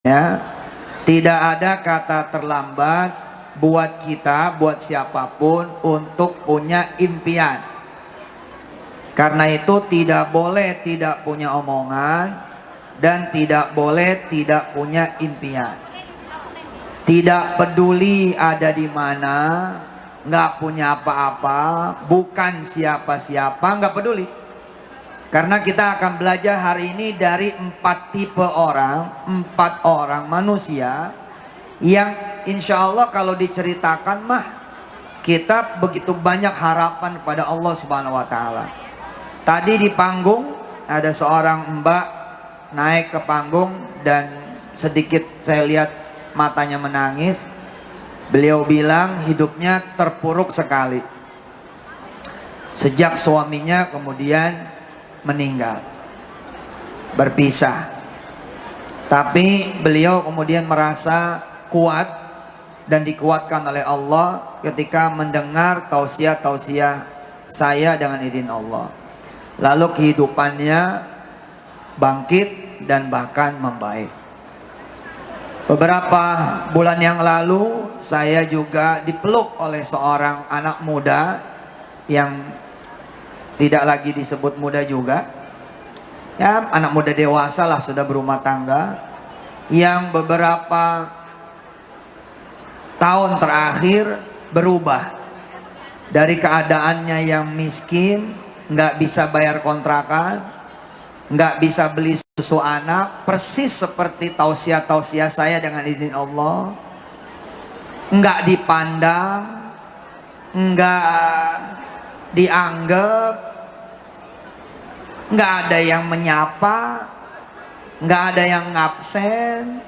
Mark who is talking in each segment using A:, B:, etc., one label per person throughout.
A: Ya, tidak ada kata terlambat buat kita, buat siapapun untuk punya impian. Karena itu tidak boleh tidak punya omongan dan tidak boleh tidak punya impian. Tidak peduli ada di mana, nggak punya apa-apa, bukan siapa-siapa, nggak peduli. Karena kita akan belajar hari ini dari 4 tipe orang, 4 orang manusia yang insya Allah kalau diceritakan mah kita begitu banyak harapan kepada Allah Subhanahu Wa Taala. Tadi di panggung ada seorang mbak naik ke panggung dan sedikit saya lihat matanya menangis. Beliau bilang hidupnya terpuruk sekali sejak suaminya kemudian meninggal, berpisah. Tapi beliau kemudian merasa kuat dan dikuatkan oleh Allah ketika mendengar tausiah-tausiah saya dengan izin Allah. Lalu kehidupannya bangkit dan bahkan membaik. Beberapa bulan yang lalu saya juga dipeluk oleh seorang anak muda yang tidak lagi disebut muda juga, ya anak muda dewasa lah, sudah berumah tangga, yang beberapa tahun terakhir berubah dari keadaannya yang miskin, nggak bisa bayar kontrakan, nggak bisa beli susu anak, persis seperti tausiah-tausiah saya dengan izin Allah, nggak dipandang, nggak dianggap, nggak ada yang menyapa, nggak ada yang ngabsen.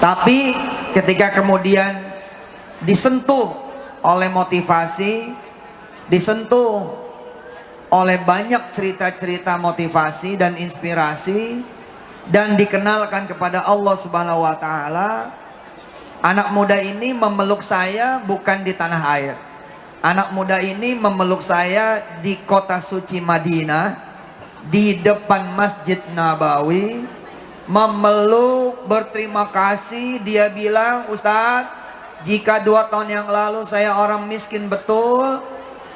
A: Tapi ketika kemudian disentuh oleh motivasi, disentuh oleh banyak cerita-cerita motivasi dan inspirasi, dan dikenalkan kepada Allah Subhanahu Wa Taala, anak muda ini memeluk saya bukan di tanah air. Anak muda ini memeluk saya di kota suci Madinah, di depan Masjid Nabawi, memeluk, berterima kasih. Dia bilang, Ustadz, jika 2 tahun yang lalu saya orang miskin betul,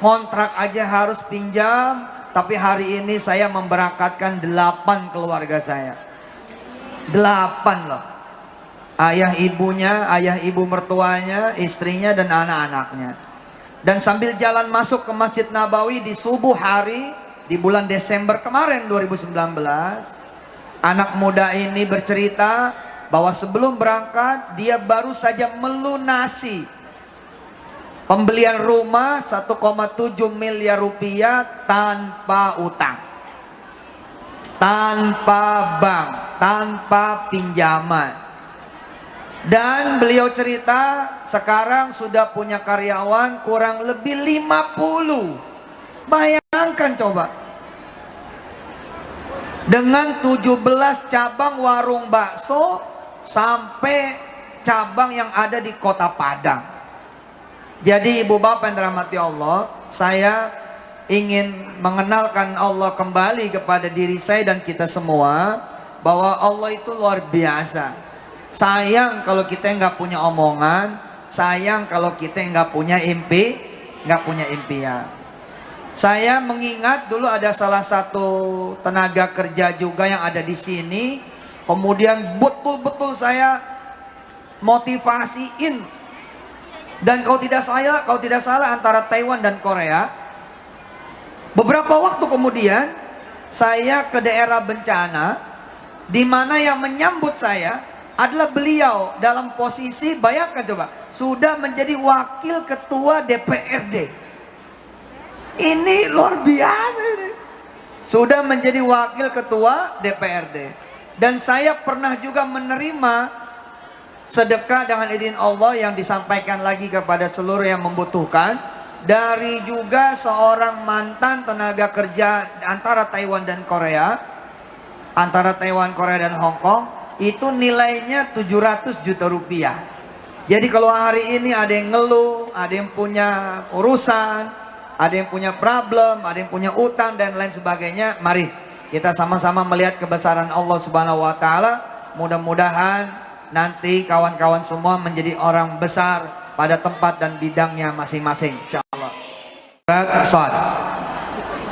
A: kontrak aja harus pinjam, tapi hari ini saya memberangkatkan 8 keluarga saya. 8 loh. Ayah ibunya, ayah ibu mertuanya, istrinya dan anak-anaknya. Dan sambil jalan masuk ke Masjid Nabawi di subuh hari di bulan Desember kemarin 2019, anak muda ini bercerita bahwa sebelum berangkat dia baru saja melunasi pembelian rumah 1,7 miliar rupiah tanpa utang, tanpa bank, tanpa pinjaman. Dan beliau cerita sekarang sudah punya karyawan kurang lebih 50. Bayangkan coba, dengan 17 cabang warung bakso sampai cabang yang ada di kota Padang. Jadi ibu bapak yang dirahmati Allah, saya ingin mengenalkan Allah kembali kepada diri saya dan kita semua, bahwa Allah itu luar biasa. Sayang kalau kita nggak punya omongan, sayang kalau kita nggak punya impian. Saya mengingat dulu ada salah satu tenaga kerja juga yang ada di sini, kemudian betul-betul saya motivasiin. Dan kalau tidak salah antara Taiwan dan Korea. Beberapa waktu kemudian saya ke daerah bencana, di mana yang menyambut saya adalah beliau dalam posisi, bayangkan coba, sudah menjadi wakil ketua DPRD. Ini luar biasa ini. Sudah menjadi wakil ketua DPRD. Dan saya pernah juga menerima sedekah dengan izin Allah yang disampaikan lagi kepada seluruh yang membutuhkan, dari juga seorang mantan tenaga kerja antara Taiwan dan Korea, antara Taiwan, Korea dan Hong Kong. Itu nilainya 700 juta rupiah. Jadi kalau hari ini ada yang ngeluh, ada yang punya urusan, ada yang punya problem, ada yang punya utang dan lain sebagainya, mari kita sama-sama melihat kebesaran Allah Subhanahu wa taala. Mudah-mudahan nanti kawan-kawan semua menjadi orang besar pada tempat dan bidangnya masing-masing, insyaallah. Surat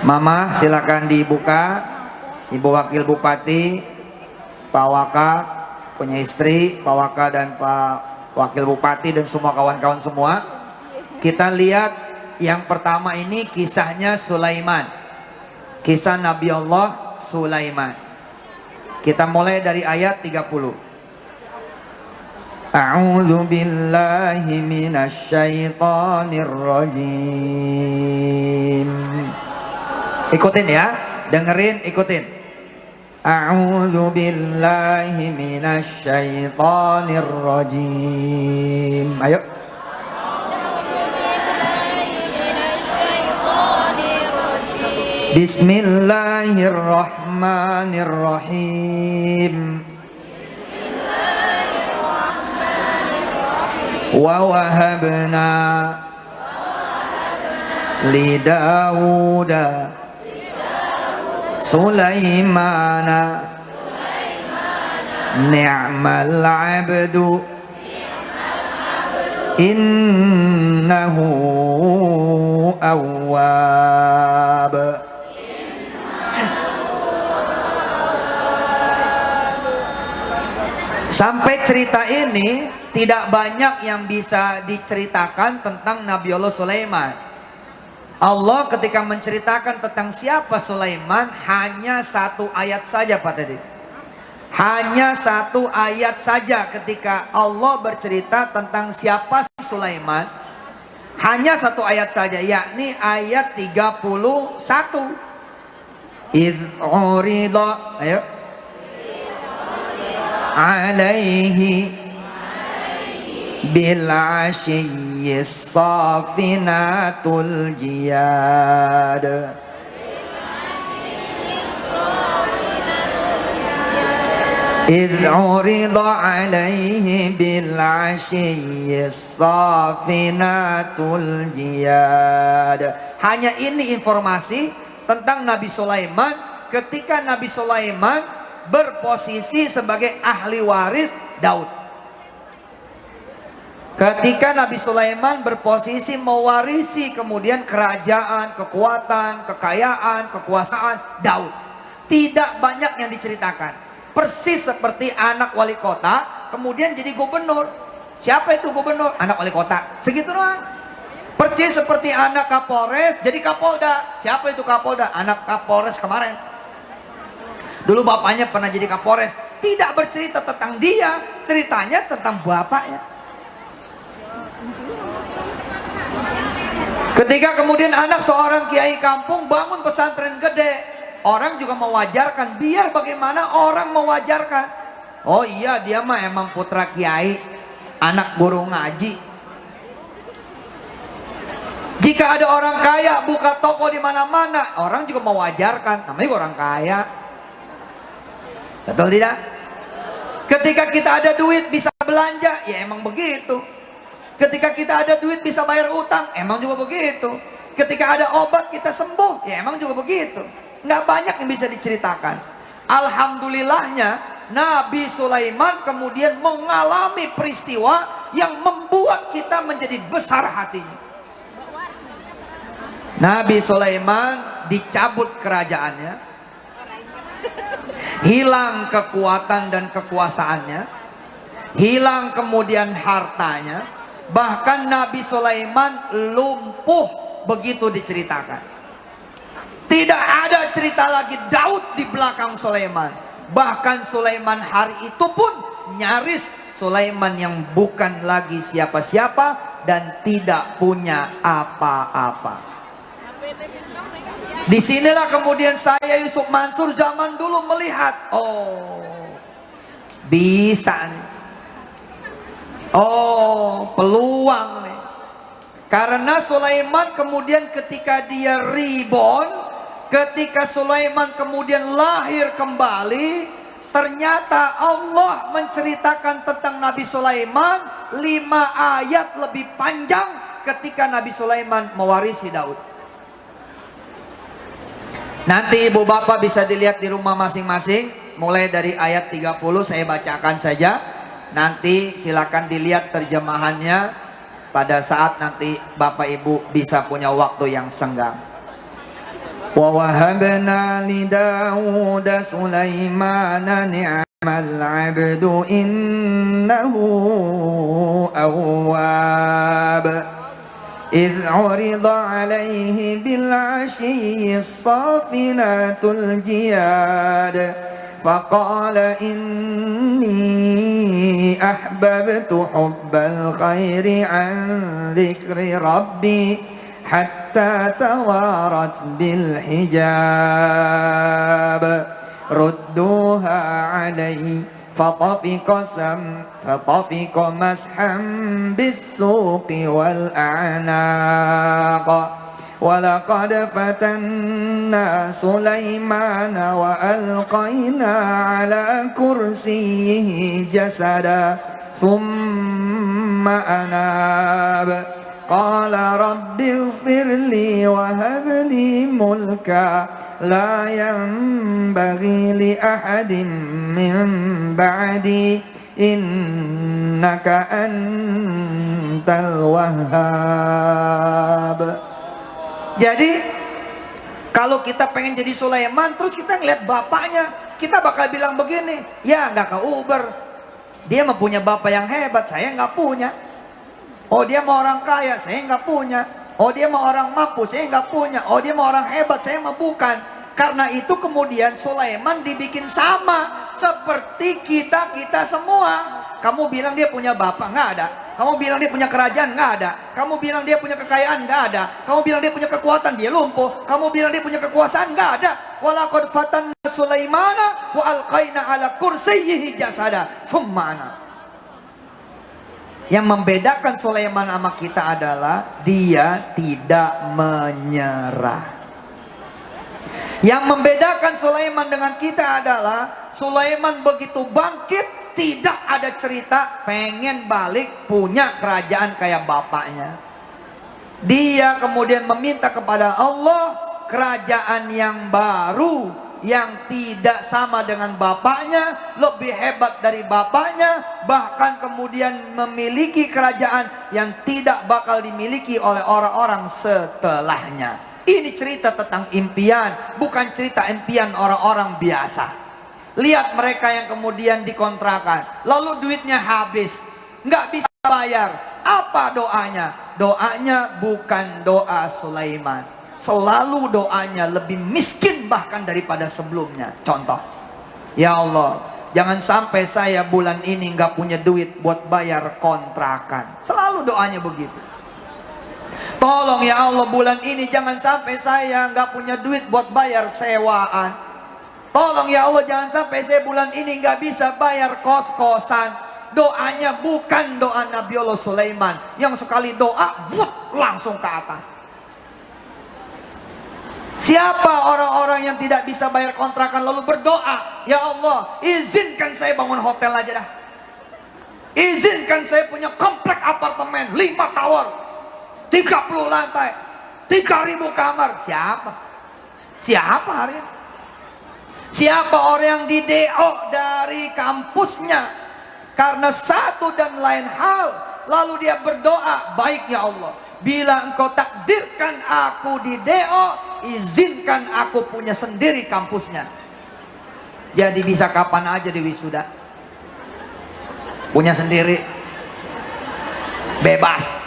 A: Mama silakan dibuka. Ibu Wakil Bupati, Pak Waka punya istri, Pak Waka dan Pak Wakil Bupati dan semua kawan-kawan semua. Kita lihat yang pertama ini kisahnya Sulaiman. Kisah Nabi Allah Sulaiman. Kita mulai dari ayat 30. A'udzu billahi minasy syaithanir rajim. Ikutin ya, dengerin, ikutin. A'udzu billahi minasy syaithanir rajim. Ayo. Bismillahirrahmanirrahim. Wa wahabna li Dauda Sulaimana ni'mal 'abdu innahu awwab. Sampai cerita ini tidak banyak yang bisa diceritakan tentang Nabi Allah Sulaiman. Allah ketika menceritakan tentang siapa Sulaiman hanya satu ayat saja Pak tadi. Hanya satu ayat saja ketika Allah bercerita tentang siapa Sulaiman. Hanya satu ayat saja, yakni ayat 31. Idh urida, ayo. Alaihi bil ashiyyi safinatul jiyad. Idh urida alaihi bil ashiyyi safinatul jiyad. Hanya ini informasi tentang Nabi Sulaiman ketika Nabi Sulaiman berposisi sebagai ahli waris Daud. Ketika Nabi Sulaiman berposisi mewarisi kemudian kerajaan, kekuatan, kekayaan, kekuasaan Daud. Tidak banyak yang diceritakan. Persis seperti anak wali kota kemudian jadi gubernur. Siapa itu gubernur? Anak wali kota. Segitu doang. Persis seperti anak Kapolres jadi Kapolda. Siapa itu Kapolda? Anak Kapolres kemarin. Dulu bapaknya pernah jadi Kapolres. Tidak bercerita tentang dia, ceritanya tentang bapaknya. Ketika kemudian anak seorang kiai kampung bangun pesantren gede, orang juga mewajarkan. Biar bagaimana orang mewajarkan. Oh iya, dia mah emang putra kiai, anak guru ngaji. Jika ada orang kaya buka toko di mana-mana, orang juga mewajarkan. Namanya orang kaya. Betul tidak? Ketika kita ada duit bisa belanja, ya emang begitu. Ketika kita ada duit bisa bayar utang, emang juga begitu. Ketika ada obat kita sembuh, ya emang juga begitu. Nggak banyak yang bisa diceritakan. Alhamdulillahnya Nabi Sulaiman kemudian mengalami peristiwa yang membuat kita menjadi besar hatinya. Nabi Sulaiman dicabut kerajaannya, hilang kekuatan dan kekuasaannya, hilang kemudian hartanya, bahkan Nabi Sulaiman lumpuh begitu diceritakan. Tidak ada cerita lagi Daud di belakang Sulaiman. Bahkan Sulaiman hari itu pun nyaris Sulaiman yang bukan lagi siapa-siapa dan tidak punya apa-apa. Disinilah kemudian saya Yusuf Mansur zaman dulu melihat, oh bisa nih, oh peluang nih. Karena Sulaiman kemudian ketika dia reborn, ketika Sulaiman kemudian lahir kembali, ternyata Allah menceritakan tentang Nabi Sulaiman 5 ayat lebih panjang ketika Nabi Sulaiman mewarisi Daud. Nanti ibu bapak bisa dilihat di rumah masing-masing. Mulai dari ayat 30 saya bacakan saja. Nanti silakan dilihat terjemahannya pada saat nanti bapak ibu bisa punya waktu yang senggang. Wa wahabna li Daud Sulaimana ni'mal 'abdu innahu awwab. إذ عرض عليه بالعشي الصافنات الجياد فقال إني أحببت حب الخير عن ذكر ربي حتى توارت بالحجاب ردوها علي فطفق مسحا بالسوق والأعناق ولقد فتنا سليمان وألقينا على كرسيه جسدا ثم أناب قال رب اغفر لي وهب لي ملكا لا ينبغي لأحد من بعدي إنك أنت الوهاب. Jadi kalau kita pengen jadi Sulaiman, terus kita ngeliat bapaknya, kita bakal bilang begini, ya nggak ke Uber, dia mempunyai bapak yang hebat, saya nggak punya. Oh dia mau orang kaya, saya nggak punya. Oh dia mau orang mampu, saya nggak punya. Oh dia mau orang hebat, saya mah bukan. Karena itu kemudian Sulaiman dibikin sama seperti kita semua. Kamu bilang dia punya bapak, nggak ada. Kamu bilang dia punya kerajaan, nggak ada. Kamu bilang dia punya kekayaan, nggak ada. Kamu bilang dia punya kekuatan, dia lumpuh. Kamu bilang dia punya kekuasaan, nggak ada. Walaqad fatanna Sulaimana wa alqaina ala kursiyyihi jasada tsumma. Yang membedakan Sulaiman sama kita adalah dia tidak menyerah. Yang membedakan Sulaiman dengan kita adalah Sulaiman begitu bangkit, tidak ada cerita pengen balik punya kerajaan kayak bapaknya. Dia kemudian meminta kepada Allah kerajaan yang baru, yang tidak sama dengan bapaknya, lebih hebat dari bapaknya, bahkan kemudian memiliki kerajaan yang tidak bakal dimiliki oleh orang-orang setelahnya. Ini cerita tentang impian, bukan cerita impian orang-orang biasa. Lihat mereka yang kemudian dikontrakan, lalu duitnya habis, nggak bisa bayar. Apa doanya? Doanya bukan doa Sulaiman. Selalu doanya lebih miskin bahkan daripada sebelumnya. Contoh, ya Allah, jangan sampai saya bulan ini nggak punya duit buat bayar kontrakan. Selalu doanya begitu. Tolong ya Allah, bulan ini jangan sampai saya nggak punya duit buat bayar sewaan. Tolong ya Allah, jangan sampai saya bulan ini nggak bisa bayar kos-kosan. Doanya bukan doa Nabi Allah Sulaiman yang sekali doa langsung ke atas. Siapa orang-orang yang tidak bisa bayar kontrakan lalu berdoa, ya Allah, izinkan saya bangun hotel aja dah. Izinkan saya punya komplek apartemen 5 tower, 30 lantai, 3.000 kamar. Siapa? Siapa hari ini? Siapa orang yang di DO dari kampusnya karena satu dan lain hal, lalu dia berdoa, baik ya Allah, bila engkau takdirkan aku di DO, izinkan aku punya sendiri kampusnya. Jadi bisa kapan aja di wisuda, punya sendiri, bebas.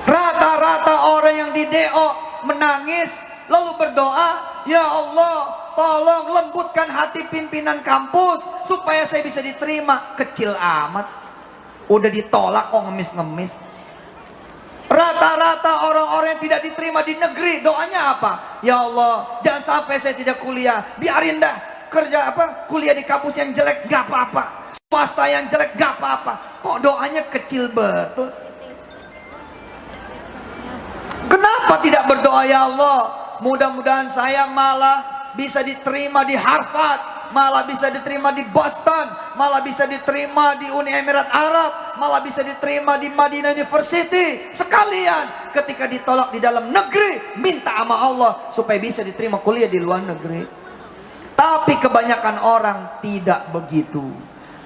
A: Rata-rata orang yang di DO menangis lalu berdoa, ya Allah, tolong lembutkan hati pimpinan kampus supaya saya bisa diterima. Kecil amat, udah ditolak kok ngemis-ngemis. Rata-rata orang-orang yang tidak diterima di negeri doanya apa? Ya Allah, jangan sampai saya tidak kuliah, biarin dah kerja kuliah di kampus yang jelek gak apa-apa, swasta yang jelek gak apa-apa. Kok doanya kecil betul? Kenapa tidak berdoa, ya Allah, mudah-mudahan saya malah bisa diterima di Harvard, malah bisa diterima di Boston, malah bisa diterima di Uni Emirat Arab, malah bisa diterima di Madinah University. Sekalian ketika ditolak di dalam negeri, minta sama Allah supaya bisa diterima kuliah di luar negeri. Tapi kebanyakan orang tidak begitu.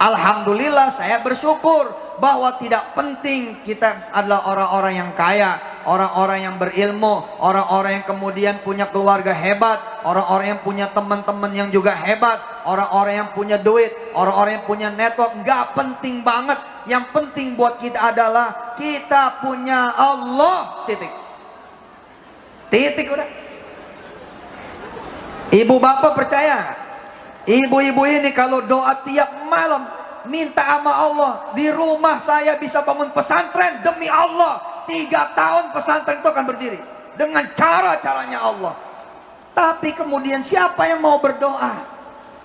A: Alhamdulillah, saya bersyukur bahwa tidak penting kita adalah orang-orang yang kaya, orang-orang yang berilmu, orang-orang yang kemudian punya keluarga hebat, orang-orang yang punya teman-teman yang juga hebat, orang-orang yang punya duit, orang-orang yang punya network. Nggak penting banget. Yang penting buat kita adalah kita punya Allah. Titik. Titik udah. Ibu bapak percaya nggak? Ibu-ibu ini kalau doa tiap malam minta sama Allah, di rumah saya bisa bangun pesantren, demi Allah 3 tahun pesantren itu akan berdiri dengan cara-caranya Allah. Tapi kemudian siapa yang mau berdoa?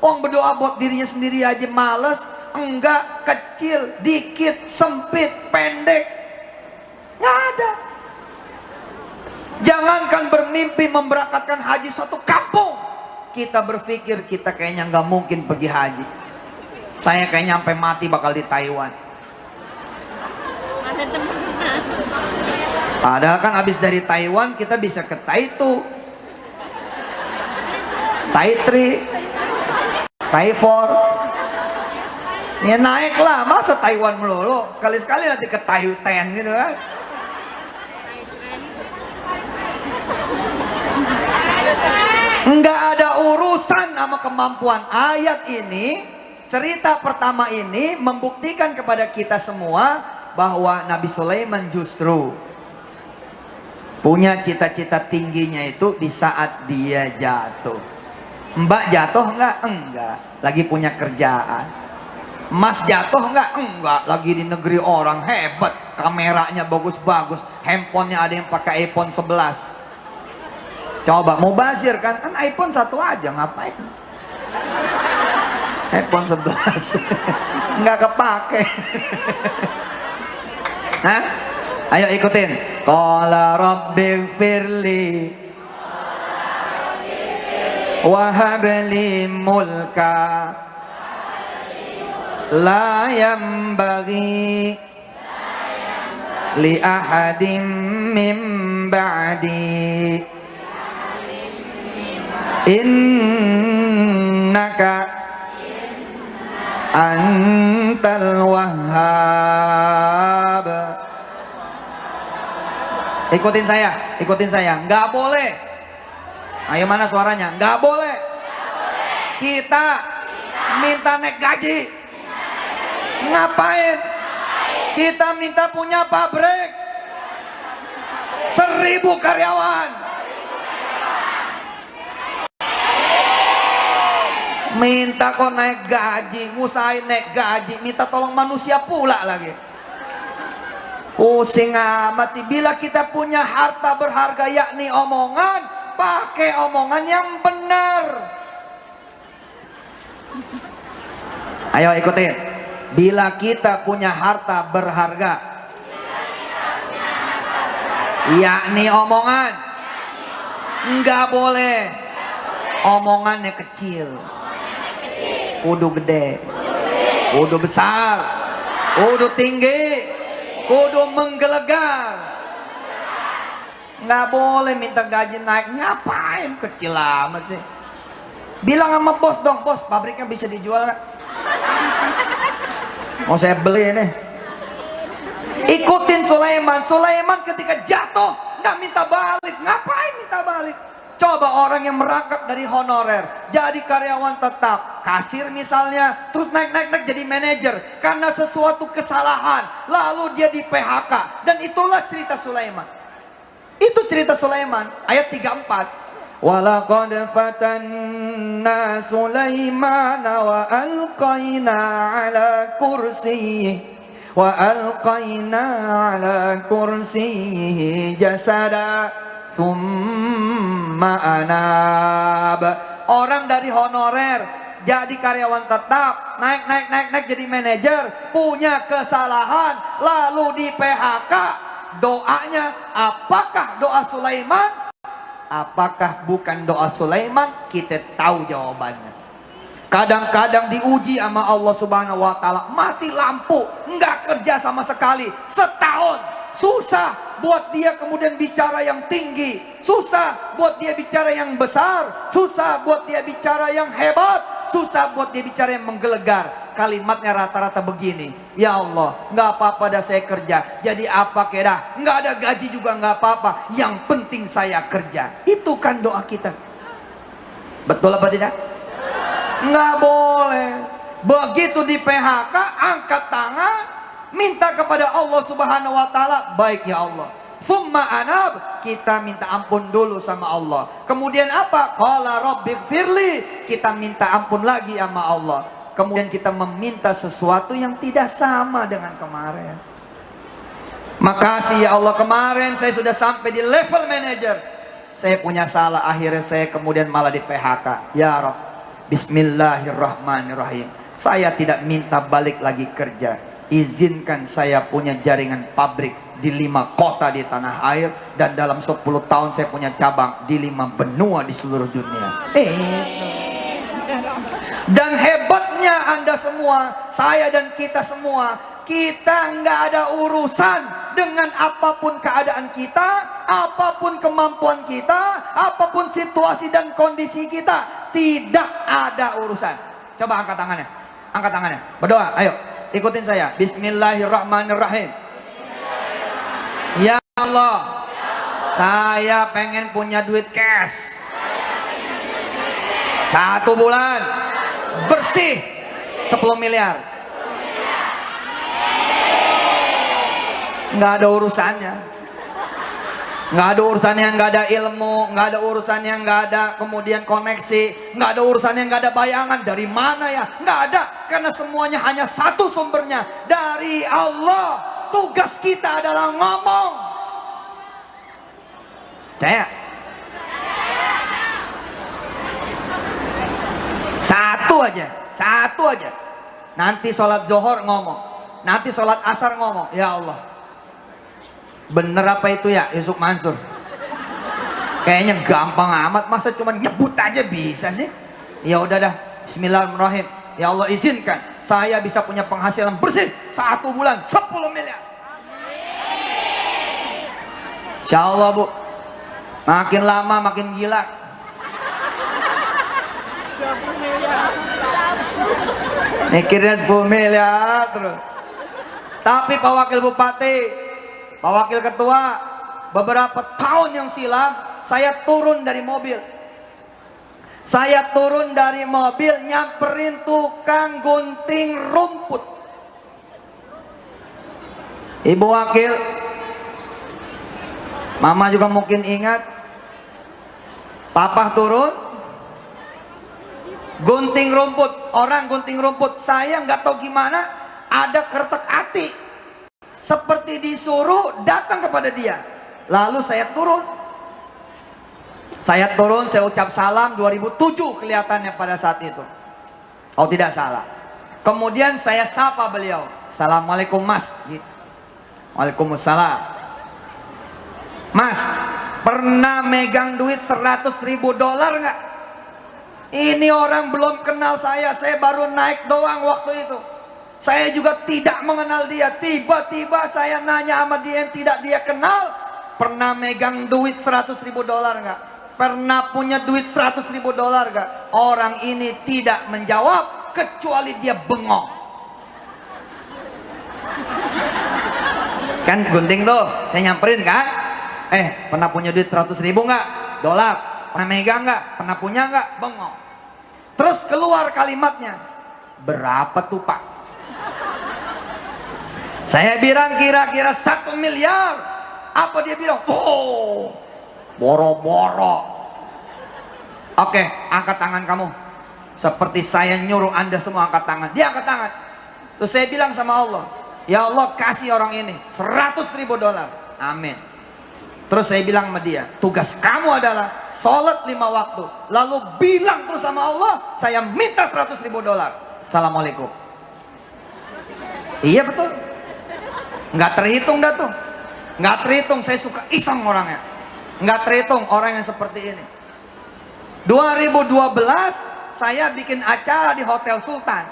A: Orang berdoa buat dirinya sendiri aja males. Enggak, kecil, dikit, sempit, pendek, nggak ada. Jangankan bermimpi memberangkatkan haji suatu kampung, kita berpikir kita kayaknya nggak mungkin pergi haji. Saya kayaknya sampai mati bakal di Taiwan. Padahal kan habis dari Taiwan kita bisa ke Taitu, Taitri, Taifor. Ya naiklah, masa Taiwan melulu. Sekali-sekali nanti ke Taiyuan gitu kan. Enggak ada urusan sama kemampuan. Ayat ini, cerita pertama ini membuktikan kepada kita semua bahwa Nabi Sulaiman justru punya cita-cita tingginya itu di saat dia jatuh. Mbak jatuh enggak? Enggak. Lagi punya kerjaan. Mas jatuh enggak? Enggak. Lagi di negeri orang, hebat. Kameranya bagus-bagus. Handphonenya ada yang pakai iPhone 11. Coba mau bazir kan? Kan iPhone 1 aja, ngapain? iPhone 11 nggak kepake. Hah? Ayo ikutin. Qala rabbighfirli wa habli mulka la yanbaghi li ahadin min ba'di innaka antal wahhab. Ikutin saya, nggak boleh. Ayo mana suaranya? Nggak boleh. Kita minta naik gaji. Ngapain? Kita minta punya pabrik 1000 karyawan. Minta kok naik gaji, ngusahain naik gaji, minta tolong manusia pula lagi. Pusing amat sih. Bila kita punya harta berharga yakni omongan, pakai omongan yang benar. Ayo ikutin. Bila kita punya harta berharga yakni omongan, enggak boleh omongannya kecil, kudu gede, kudu besar, kudu tinggi, kudu menggelegar. Nggak boleh minta gaji naik. Ngapain kecil amat sih? Bilang sama bos dong, bos pabriknya bisa dijual nggak? Mau saya beli nih. Ikutin Sulaiman. Sulaiman ketika jatuh nggak minta balik. Ngapain minta balik? Coba orang yang merangkap dari honorer jadi karyawan tetap, kasir misalnya, terus naik jadi manajer karena sesuatu kesalahan, lalu dia di PHK. Dan itulah cerita Sulaiman. Itu cerita Sulaiman ayat 34. Walaqad fatanna Sulaiman wa alqaina ala kursiyhi jasada thumma anab. Orang dari honorer jadi karyawan tetap, naik jadi manajer, punya kesalahan, lalu di PHK. Doanya apakah doa Sulaiman? Apakah bukan doa Sulaiman? Kita tahu jawabannya. Kadang-kadang diuji sama Allah Subhanahu wa Ta'ala, mati lampu, nggak kerja sama sekali setahun. Susah buat dia kemudian bicara yang tinggi, susah buat dia bicara yang besar, susah buat dia bicara yang hebat, susah buat dia bicara yang menggelegar. Kalimatnya rata-rata begini, ya Allah, nggak apa-apa dah saya kerja, jadi apa kira, nggak ada gaji juga nggak apa-apa, yang penting saya kerja. Itu kan doa kita. Betul apa tidak? Nggak boleh. Begitu di PHK, angkat tangan, minta kepada Allah Subhanahu wa Ta'ala, baik ya Allah, summa anab, kita minta ampun dulu sama Allah. Kemudian apa? Qala rabbighfirli, kita minta ampun lagi sama Allah. Kemudian kita meminta sesuatu yang tidak sama dengan kemarin. Makasih ya Allah, kemarin saya sudah sampai di level manager, saya punya salah, akhirnya saya kemudian malah di PHK. Ya Rabb, bismillahirrahmanirrahim, saya tidak minta balik lagi kerja, izinkan saya punya jaringan pabrik di 5 kota di tanah air, dan dalam 10 tahun saya punya cabang di 5 benua di seluruh dunia. Dan hebatnya Anda semua, saya dan kita semua, kita nggak ada urusan dengan apapun keadaan kita, apapun kemampuan kita, apapun situasi dan kondisi kita, tidak ada urusan. Coba angkat tangannya, angkat tangannya, berdoa, ayo ikutin saya. Bismillahirrahmanirrahim. Ya Allah, saya pengen punya duit cash 1 bulan bersih 10 miliar. Nggak ada urusannya, nggak ada urusannya, nggak ada ilmu, nggak ada urusannya, nggak ada kemudian koneksi, nggak ada urusannya, nggak ada bayangan dari mana ya, nggak ada, karena semuanya hanya satu sumbernya, dari Allah. Tugas kita adalah ngomong. Saya satu aja. Nanti sholat zuhur ngomong, nanti sholat asar ngomong, ya Allah, bener apa itu ya Yusuf Mansur? Kayaknya gampang amat, masa cuma nyebut aja bisa sih? Ya udah dah, bismillahirrahmanirrahim. Ya Allah, izinkan saya bisa punya penghasilan bersih 1 bulan 10 miliar. Insya Allah Bu, makin lama makin gila. Mikirnya 10 miliar terus. Tapi Pak Wakil Bupati, Pak Wakil Ketua, beberapa tahun yang silam saya turun dari mobil. Saya turun dari mobil nyamperin tukang gunting rumput. Ibu Wakil, Mama juga mungkin ingat, Papa turun gunting rumput, orang gunting rumput, saya nggak tahu gimana, ada kertek ati, seperti disuruh datang kepada dia. Lalu saya turun, saya ucap salam 2007 kelihatannya pada saat itu, oh tidak salah. Kemudian saya sapa beliau, Assalamualaikum Mas, gitu. Waalaikumsalam. Mas, pernah megang duit $100.000 nggak? Ini orang belum kenal saya baru naik doang waktu itu. Saya juga tidak mengenal dia. Tiba-tiba saya nanya sama dia yang tidak dia kenal, pernah megang duit $100.000 nggak? Pernah punya duit $100.000 nggak? Orang ini tidak menjawab kecuali dia bengong. Kan gunting tuh, saya nyamperin kan? Pernah punya duit 100.000 nggak? Dolar. Pernah megang nggak? Pernah punya nggak? Bengong. Terus keluar kalimatnya, berapa tuh Pak? Saya bilang kira-kira 1 miliar. Apa dia bilang? Oh, boro-boro. Oke, angkat tangan kamu. Seperti saya nyuruh Anda semua angkat tangan. Dia angkat tangan. Terus saya bilang sama Allah, ya Allah, kasih orang ini $100.000. Amin. Terus saya bilang sama dia, tugas kamu adalah sholat 5 waktu, lalu bilang terus sama Allah, saya minta $100.000. Assalamualaikum. Iya betul, nggak terhitung dah tuh, nggak terhitung. Saya suka iseng orangnya, nggak terhitung orang yang seperti ini. 2012 saya bikin acara di Hotel Sultan,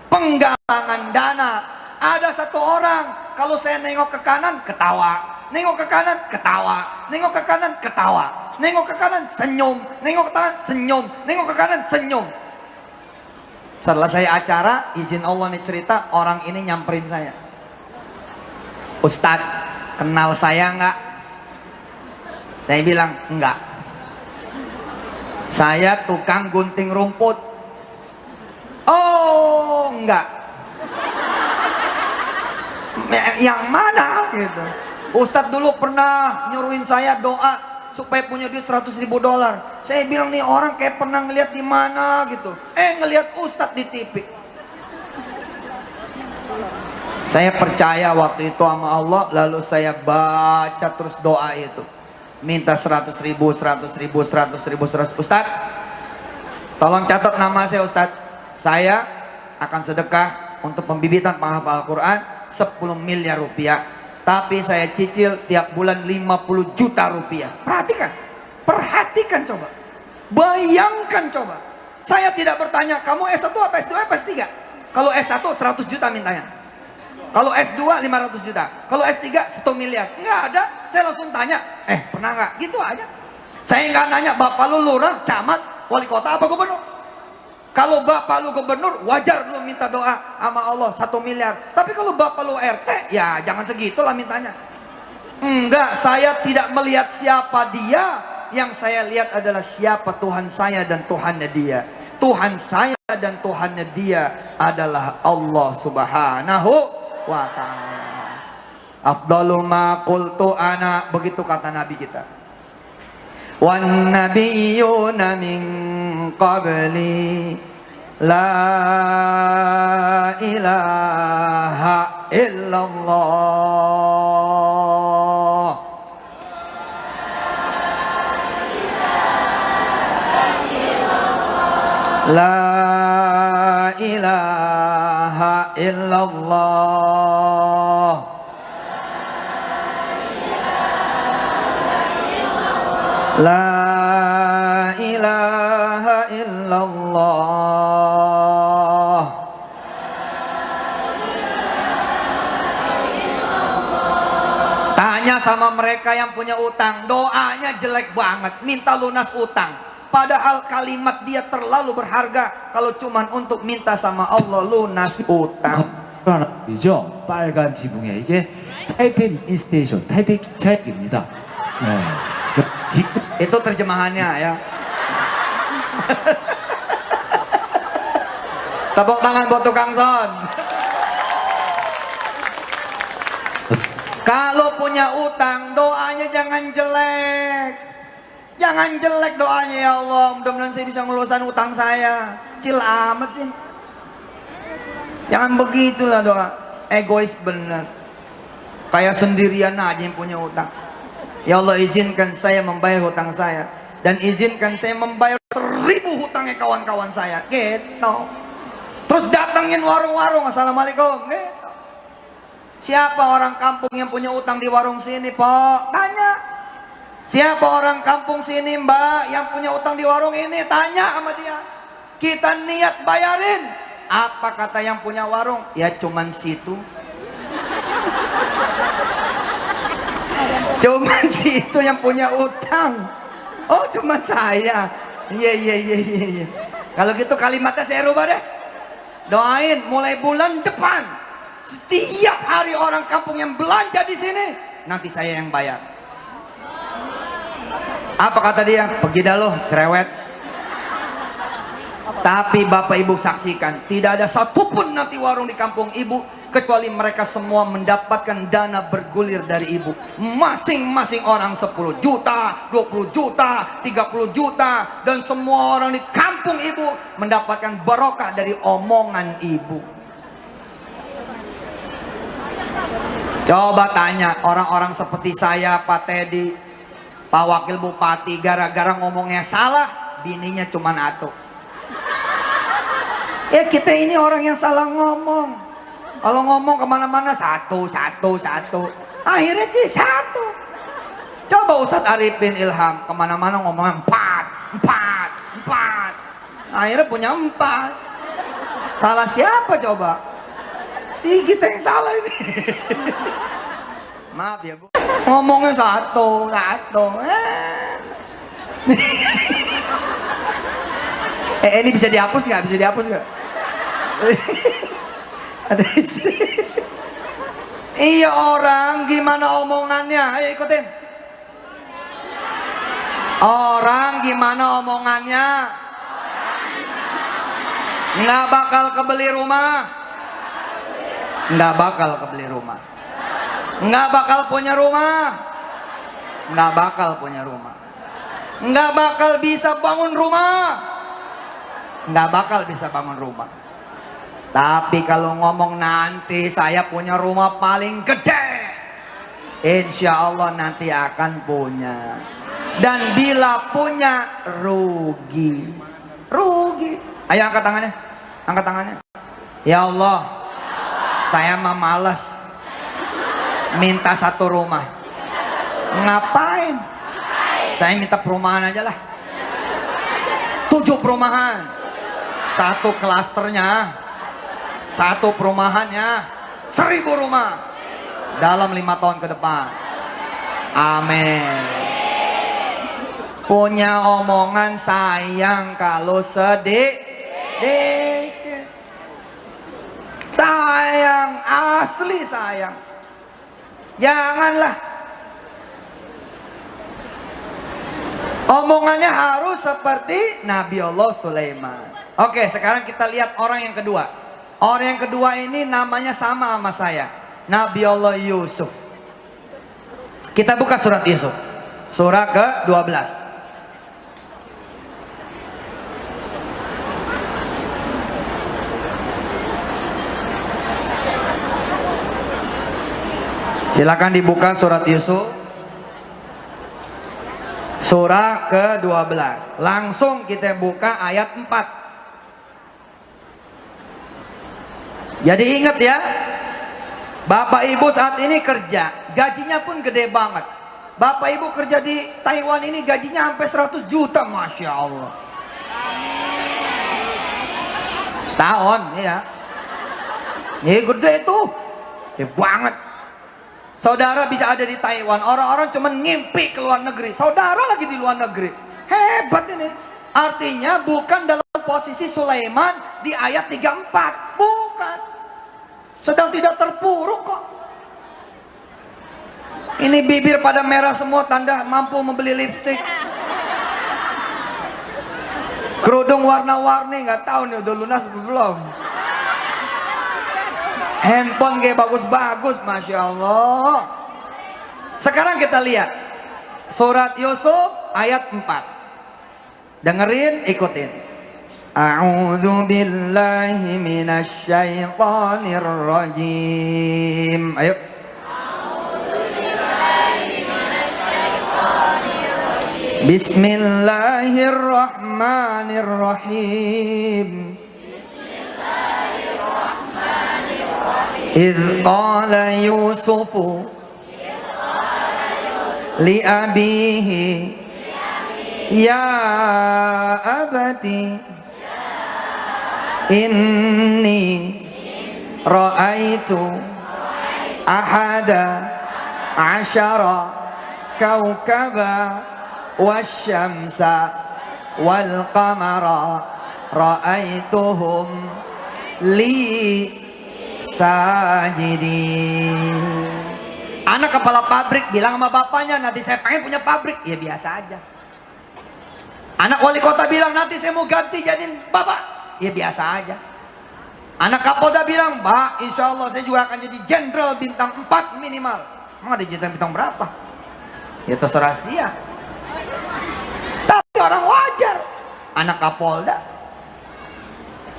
A: penggalangan dana. Ada satu orang, kalau saya nengok ke kanan ketawa, nengok ke kanan ketawa, nengok ke kanan ketawa, nengok ke kanan senyum, nengok ke kanan senyum, nengok ke kanan senyum. Setelah saya acara, izin Allah nih cerita, orang ini nyamperin saya. Ustadz, kenal saya enggak? Saya bilang enggak. Saya tukang gunting rumput. Oh, enggak. Yang mana gitu. Ustadz dulu pernah nyuruhin saya doa supaya punya duit $100.000. Saya bilang nih orang kayak pernah ngeliat di mana gitu. Ngeliat Ustadz di TV. Saya percaya waktu itu sama Allah, lalu saya baca terus doa itu. Minta 100.000, 100.000, 100.000, 100. Ustadz, tolong catat nama saya Ustadz. Saya akan sedekah untuk pembibitan penghafal Al-Quran 10 miliar rupiah. Tapi saya cicil tiap bulan 50 juta rupiah. Perhatikan, perhatikan coba. Bayangkan coba. Saya tidak bertanya, kamu S1 apa S2 apa S3? Kalau S1 100 juta mintanya. Kalau S2 500 juta. Kalau S3 1 miliar. Nggak ada. Saya langsung tanya, pernah nggak? Gitu aja. Saya nggak nanya, bapak lu lurah, camat, wali kota apa gubernur? Kalau bapak lu gubernur, wajar lu minta doa sama Allah 1 miliar. Tapi kalau bapak lu RT, ya jangan segitulah mintanya. Enggak, saya tidak melihat siapa dia. Yang saya lihat adalah siapa Tuhan saya dan Tuhannya dia. Tuhan saya dan Tuhannya dia adalah Allah Subhanahu wa ta'ala. Afdalu ma qultu ana, begitu kata Nabi kita. Wan nabiyyuna min qabli la ilaha illallah. La ilaha illallah. La ilaha illallah. Tanya sama mereka yang punya utang, doanya jelek banget, minta lunas utang. Padahal kalimat dia terlalu berharga kalau cuman untuk minta sama Allah lunas utang.
B: 이죠. 빨간 지붕에 이게 타이페이 인스테이션, 타이페이 기차역입니다. 네.
A: Itu terjemahannya ya. Tepuk tangan buat tukang son. Kalau punya utang, doanya jangan jelek. Jangan jelek doanya, ya Allah, mudah-mudahan saya bisa ngelunasin utang saya. Kecil amat sih. Jangan begitulah doa. Egois bener. Kayak sendirian aja yang punya utang. Ya Allah, izinkan saya membayar hutang saya, dan izinkan saya membayar 1000 hutangnya kawan-kawan saya. Gitu. Terus datangin warung-warung, assalamualaikum. Gitu. Siapa orang kampung yang punya utang di warung sini, Pak? Tanya. Siapa orang kampung sini, Mbak, yang punya utang di warung ini? Tanya sama dia. Kita niat bayarin. Apa kata yang punya warung? Ya cuman situ. Cuman situ yang punya utang. Oh, cuman saya. Iya. Kalau gitu kalimatnya saya rubah deh. Doain mulai bulan depan, setiap hari orang kampung yang belanja di sini, nanti saya yang bayar. Apa kata dia? Pergi dah lo, cerewet. Tapi Bapak Ibu saksikan, tidak ada satupun nanti warung di kampung Ibu kecuali mereka semua mendapatkan dana bergulir dari Ibu. Masing-masing orang 10 juta, 20 juta, 30 juta, dan semua orang di kampung Ibu mendapatkan barokah dari omongan Ibu. Coba tanya orang-orang seperti saya, Pak Teddy, Pak Wakil Bupati, gara-gara ngomongnya salah, bininya cuman atuh. Ya kita ini orang yang salah ngomong. Kalau ngomong kemana-mana satu. Akhirnya sih satu. Coba Ustadz Arifin Ilham kemana-mana ngomong 4. Akhirnya punya 4. Salah siapa coba? Si kita yang salah ini. Maaf ya Bu. Ngomongnya satu. Ini bisa dihapus nggak? Bisa dihapus nggak? Ada istri. Iya orang, gimana omongannya? Ayo ikutin. Orang gimana omongannya? Nggak bakal kebeli rumah. Nggak bakal kebeli rumah. Nggak bakal punya rumah. Nggak bakal punya rumah. Nggak bakal bisa bangun rumah. Nggak bakal bisa bangun rumah. Tapi kalau ngomong nanti saya punya rumah paling gede, insya Allah nanti akan punya. Dan bila punya rugi. Ayo angkat tangannya. Angkat tangannya. Ya Allah, saya mah males minta satu rumah. Ngapain? Saya minta perumahan aja lah. 7 perumahan. 1 klasternya, 1 perumahannya, 1000 rumah dalam 5 tahun ke depan. Amin. Punya omongan sayang kalau sedih. Sayang, asli sayang. Janganlah. Omongannya harus seperti Nabi Allah Sulaiman. Oke, sekarang kita lihat orang yang kedua. Orang yang kedua ini namanya sama saya. Nabi Allah Yusuf. Kita buka surat Yusuf. Surah ke-12. Silakan dibuka surat Yusuf. Surah ke-12. Langsung kita buka ayat 4. Jadi ingat ya, Bapak Ibu saat ini kerja, gajinya pun gede banget. Bapak Ibu kerja di Taiwan ini gajinya sampai 100 juta, Masya Allah. Setahun, ya. Ini gede tuh, gede banget. Saudara bisa ada di Taiwan, orang-orang cuma ngimpi ke luar negeri. Saudara lagi di luar negeri, hebat ini. Artinya bukan dalam posisi Sulaiman di ayat 34, bukan. Sedang tidak terpuruk kok. Ini bibir pada merah semua, tanda mampu membeli lipstik. Kerudung warna-warni, nggak tahu nih udah lunas belum. Handphone kayak bagus-bagus, Masya Allah. Sekarang kita lihat surat Yusuf ayat 4. Dengerin, ikutin. A'udzu billahi minasy syaithanir rajim. Ayo. A'udzu billahi minasy syaithanir rajim. Bismillahirrahmanirrahim. Bismillahirrahmanirrahim. Idz qala Yusufu li abihi ya abati inni ra'aitu ahada asyara kaukaba wasyamsa wal qamara ra'aituhum li sajidin. Anak kepala pabrik bilang sama bapaknya, nanti saya pengen punya pabrik. Ya biasa aja. Anak wali kota bilang, nanti saya mau ganti jadiin bapak. Ya biasa aja. Anak Kapolda bilang, Pak, insya Allah saya juga akan jadi jenderal bintang 4 minimal. Emang ada jenderal bintang berapa? Ya terserah dia. Tapi orang wajar. Anak Kapolda.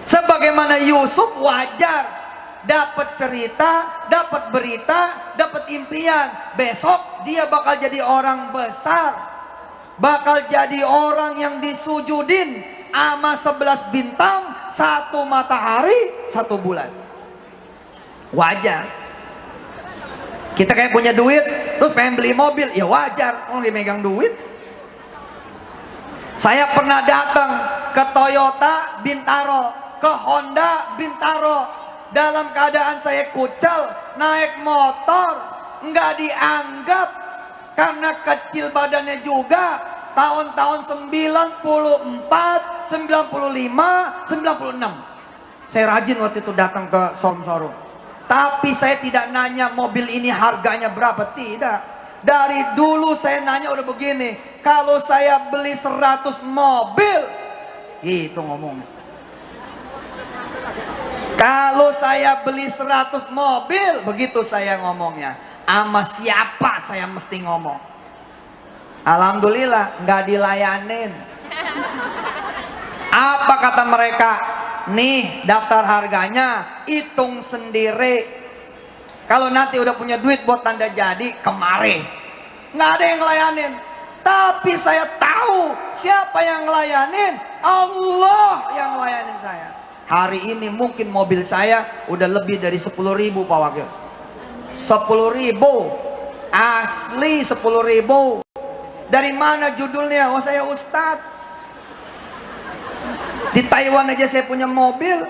A: Sebagaimana Yusuf wajar. Dapat cerita, dapat berita, dapat impian. Besok dia bakal jadi orang besar. Bakal jadi orang yang disujudin sama 11 bintang, 1 matahari, 1 bulan. Wajar. Kita kayak punya duit, terus pengen beli mobil, ya wajar. Orang dia megang duit. Saya pernah datang ke Toyota Bintaro, ke Honda Bintaro, dalam keadaan saya kucel, naik motor, nggak dianggap karena kecil badannya juga. Tahun-tahun 94, 95, 96. Saya rajin waktu itu datang ke showroom. Tapi saya tidak nanya mobil ini harganya berapa, tidak. Dari dulu saya nanya udah begini, kalau saya beli 100 mobil, itu ngomongnya. Kalau saya beli 100 mobil, begitu saya ngomongnya. Sama siapa saya mesti ngomong? Alhamdulillah nggak dilayanin. Apa kata mereka? Nih daftar harganya, hitung sendiri. Kalau nanti udah punya duit buat tanda jadi, kemari. Nggak ada yang ngelayanin. Tapi saya tahu siapa yang ngelayanin. Allah yang ngelayanin saya. Hari ini mungkin mobil saya udah lebih dari 10.000 Pak Wakil. 10.000. Asli 10.000. Dari mana judulnya? Oh saya Ustadz. Di Taiwan aja saya punya mobil.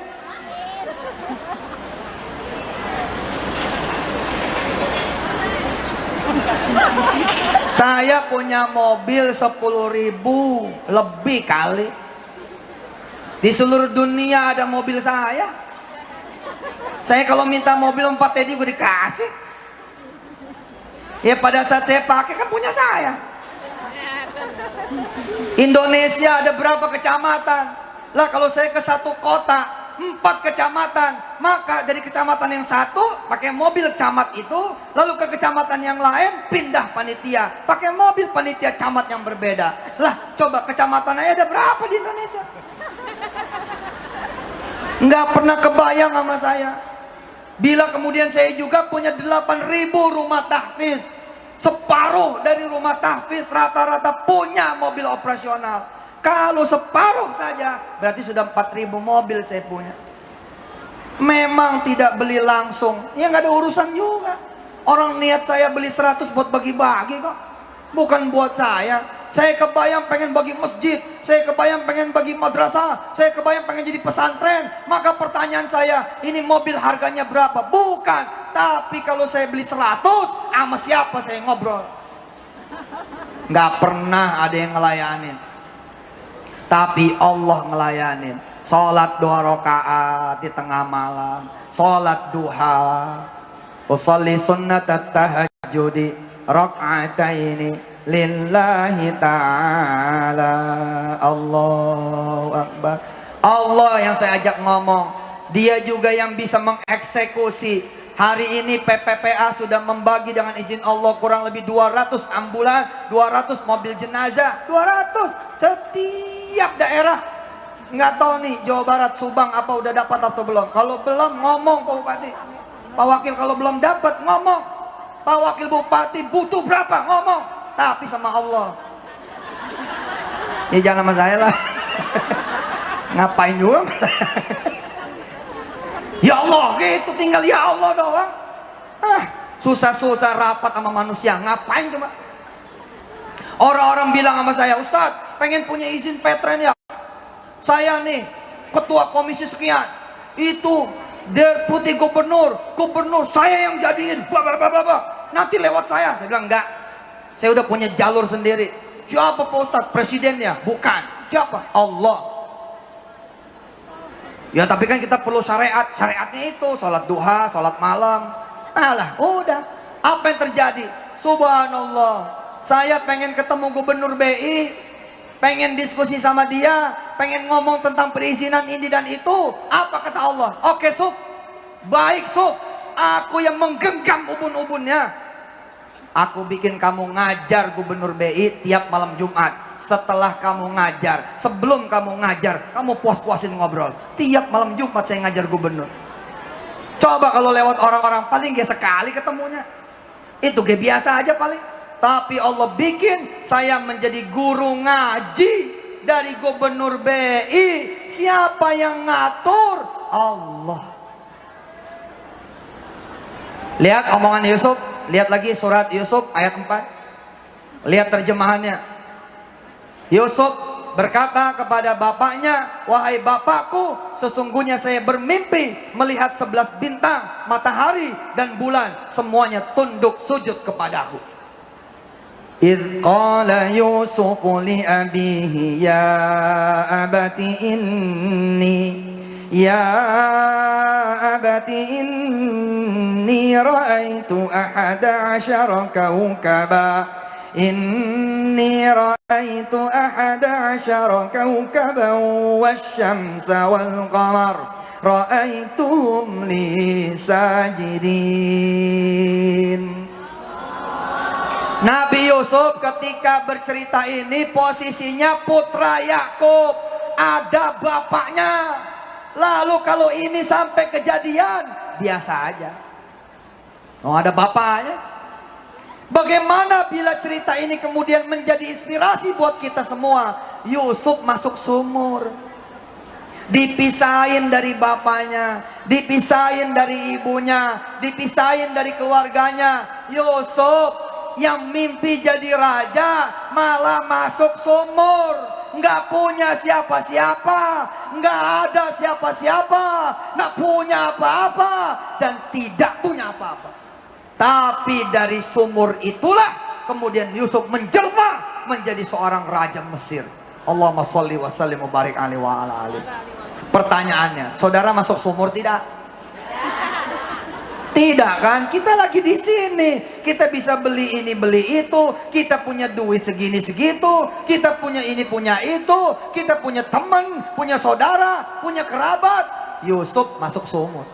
A: Saya punya mobil 10.000 lebih kali. Di seluruh dunia ada mobil saya. Saya kalau minta mobil 4 tadi gue dikasih. Ya pada saat saya pakai kan punya saya. Indonesia ada berapa kecamatan? Lah kalau saya ke satu kota 4 kecamatan, maka dari kecamatan yang satu pakai mobil camat itu, lalu ke kecamatan yang lain pindah panitia pakai mobil panitia camat yang berbeda. Lah coba kecamatan aja ada berapa di Indonesia? Nggak pernah kebayang sama saya. Bila kemudian saya juga punya 8.000 rumah tahfiz, separuh dari rumah tahfiz rata-rata punya mobil operasional. Kalau separuh saja berarti sudah 4.000 mobil saya punya. Memang tidak beli langsung, ya nggak ada urusan juga. Orang niat saya beli 100 buat bagi-bagi kok, bukan buat saya. Saya kebayang pengen bagi masjid, saya kebayang pengen bagi madrasah, saya kebayang pengen jadi pesantren. Maka pertanyaan saya, ini mobil harganya berapa? Bukan. Tapi kalau saya beli 100, sama siapa saya ngobrol? Nggak pernah ada yang ngelayanin. Tapi Allah ngelayanin. Sholat 2 rakaat di tengah malam, sholat duha, usolli sunnat tahajjudi rak'ataini lillahi ta'ala. Allahu Akbar. Allah yang saya ajak ngomong, dia juga yang bisa mengeksekusi. Hari ini PPPA sudah membagi dengan izin Allah kurang lebih 200 ambulan, 200 mobil jenazah, 200 setiap daerah. Nggak tahu nih Jawa Barat, Subang apa udah dapat atau belum. Kalau belum ngomong Pak Bupati, Pak Wakil. Kalau belum dapat ngomong, Pak Wakil Bupati butuh berapa ngomong. Tapi sama Allah ya jangan sama saya lah. Ngapain juga ya Allah gitu, tinggal ya Allah doang. Susah-susah rapat sama manusia, ngapain coba. Orang-orang bilang sama saya, Ustadz pengen punya izin Petren ya. Saya nih ketua komisi sekian, itu deputi gubernur saya yang jadiin, nanti lewat saya. Saya bilang enggak, saya udah punya jalur sendiri. Siapa Pak Ustadz? Presidennya? Bukan. Siapa? Allah. Ya tapi kan kita perlu syariat. Syariatnya itu sholat duha, sholat malam. Alah udah. Apa yang terjadi? Subhanallah, saya pengen ketemu gubernur BI, pengen diskusi sama dia, pengen ngomong tentang perizinan ini dan itu. Apa kata Allah? Oke Suf, baik Suf, aku yang menggenggam ubun-ubunnya. Aku bikin kamu ngajar gubernur BI tiap malam Jumat. Setelah kamu ngajar, sebelum kamu ngajar, kamu puas-puasin ngobrol. Tiap malam Jumat saya ngajar gubernur. Coba kalau lewat orang-orang, paling gak sekali ketemunya, itu gak biasa aja paling. Tapi Allah bikin saya menjadi guru ngaji dari gubernur BI. Siapa yang ngatur? Allah. Lihat omongan Yusuf, lihat lagi surat Yusuf ayat 4. Lihat terjemahannya. Yusuf berkata kepada bapaknya, wahai bapakku, sesungguhnya saya bermimpi melihat 11 bintang, matahari dan bulan, semuanya tunduk sujud kepadaku. إذ قال يوسف لأبيه يا أبت إني رأيت 11 كوكبا والشمس والقمر رأيتهم لي ساجدين. Nabi Yusuf ketika bercerita ini posisinya putra Yakub, ada bapaknya. Lalu kalau ini sampai kejadian biasa aja, oh ada bapaknya. Bagaimana bila cerita ini kemudian menjadi inspirasi buat kita semua? Yusuf masuk sumur, dipisahin dari bapaknya, dipisahin dari ibunya, dipisahin dari keluarganya. Yusuf yang mimpi jadi raja malah masuk sumur, nggak punya siapa-siapa, nggak ada siapa-siapa, nggak punya apa-apa dan tidak punya apa-apa. Tapi dari sumur itulah kemudian Yusuf menjelma menjadi seorang raja Mesir. Allahumma sholli wa sallim wa barik alaihi wa ala alihi. Pertanyaannya, saudara masuk sumur tidak? Tidak kan? Kita lagi di sini. Kita bisa beli ini, beli itu. Kita punya duit segini segitu. Kita punya ini, punya itu. Kita punya teman, punya saudara, punya kerabat. Yusuf masuk sumur.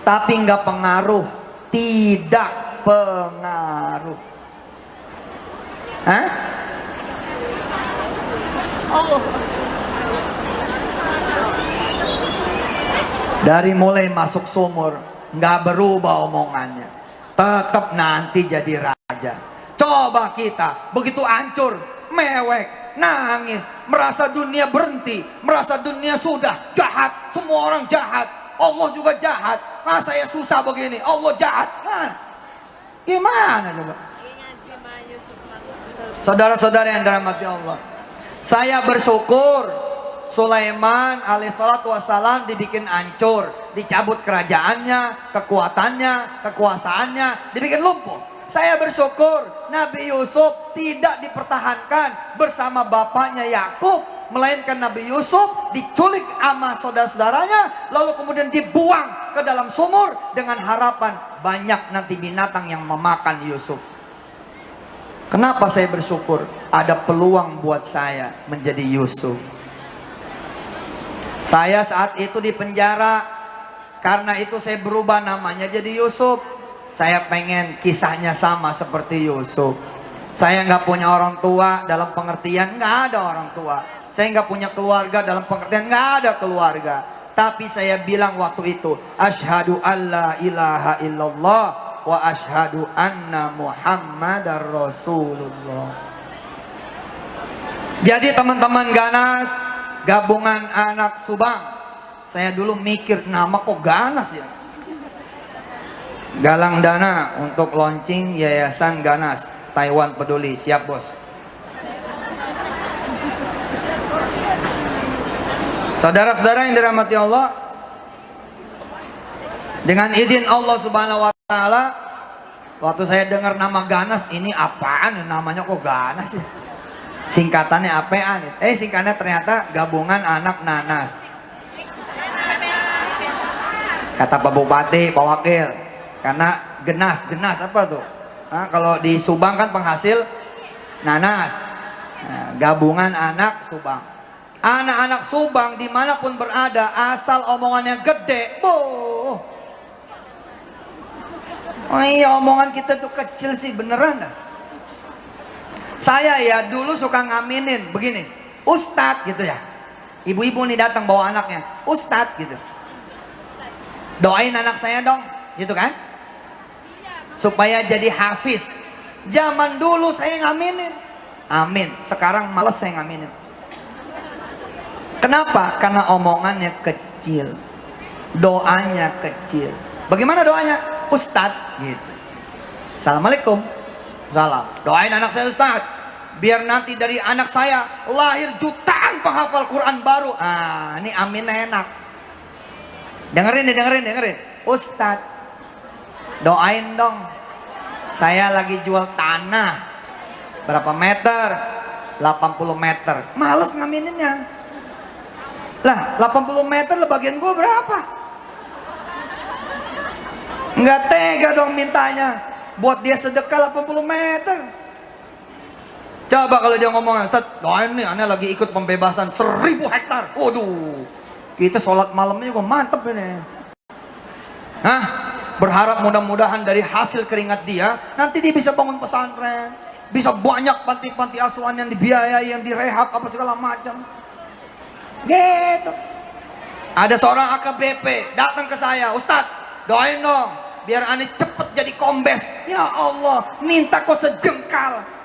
A: Tapi nggak pengaruh. Tidak pengaruh. Hah? Dari mulai masuk sumur nggak berubah omongannya, tetap nanti jadi raja. Coba kita begitu hancur, mewek, nangis, merasa dunia berhenti, merasa dunia sudah jahat, semua orang jahat, Allah juga jahat. Saya susah begini, Allah jahat. Gimana coba? Saudara-saudara yang dirahmati Allah, saya bersyukur Sulaiman alaihissalatu wassalam dibikin hancur, dicabut kerajaannya, kekuatannya, kekuasaannya, dibikin lumpuh. Saya bersyukur Nabi Yusuf tidak dipertahankan bersama bapaknya Yakub, melainkan Nabi Yusuf diculik sama saudara-saudaranya, lalu kemudian dibuang ke dalam sumur dengan harapan banyak nanti binatang yang memakan Yusuf. Kenapa saya bersyukur? Ada peluang buat saya menjadi Yusuf. Saya saat itu di penjara, karena itu saya berubah namanya jadi Yusuf. Saya pengen kisahnya sama seperti Yusuf. Saya nggak punya orang tua dalam pengertian nggak ada orang tua. Saya nggak punya keluarga dalam pengertian nggak ada keluarga. Tapi saya bilang waktu itu, asyhadu alla ilaha illallah wa asyhadu anna muhammadar rasulullah. Jadi teman-teman Ganas, gabungan anak Subang, saya dulu mikir nama kok Ganas ya. Galang dana untuk launching Yayasan Ganas Taiwan Peduli. Siap bos. Saudara-saudara yang dirahmati Allah, dengan izin Allah Subhanahu wa taala, waktu saya dengar nama Ganas, ini apaan namanya kok Ganas ya? Singkatannya apaan? Singkatannya ternyata gabungan anak nanas. Kata Pak Bupati, Pak Wakil, karena genas apa tuh? Kalau di Subang kan penghasil nanas. Gabungan anak Subang. Anak-anak Subang dimanapun berada, asal omongannya gede, boh. Oh iya, omongan kita tuh kecil sih, beneran dah. Saya ya dulu suka ngaminin begini, Ustadz gitu ya. Ibu-ibu nih datang bawa anaknya, Ustadz gitu. Doain anak saya dong, gitu kan? Supaya jadi hafiz. Zaman dulu saya ngaminin, amin. Sekarang males saya ngaminin. Kenapa? Karena omongannya kecil, doanya kecil. Bagaimana doanya? Ustadz gitu. Assalamualaikum. Salam. Doain anak saya Ustadz. biar nanti dari anak saya lahir jutaan penghafal Quran baru. Ah, ini amin enak. Dengerin nih, dengerin. Ustadz, doain dong. Saya lagi jual tanah. Berapa meter? 80 meter. Males ngamininnya. Lah, 80 meter lah bagian gua berapa? Nggak tega dong mintanya. Buat dia sedekah 80 meter. Coba kalau dia ngomong, Ustaz, doain nih, aneh lagi ikut pembebasan 1000 hektar. Waduh, kita sholat malamnya juga mantep ini. Hah? Berharap mudah-mudahan dari hasil keringat dia, nanti dia bisa bangun pesantren, bisa banyak panti-panti asuhan yang dibiayai, yang direhab, apa segala macam. Gitu. Ada seorang AKBP datang ke saya, Ustaz, doain dong, biar aneh cepet jadi kombes. Ya Allah, minta kok sejengkal.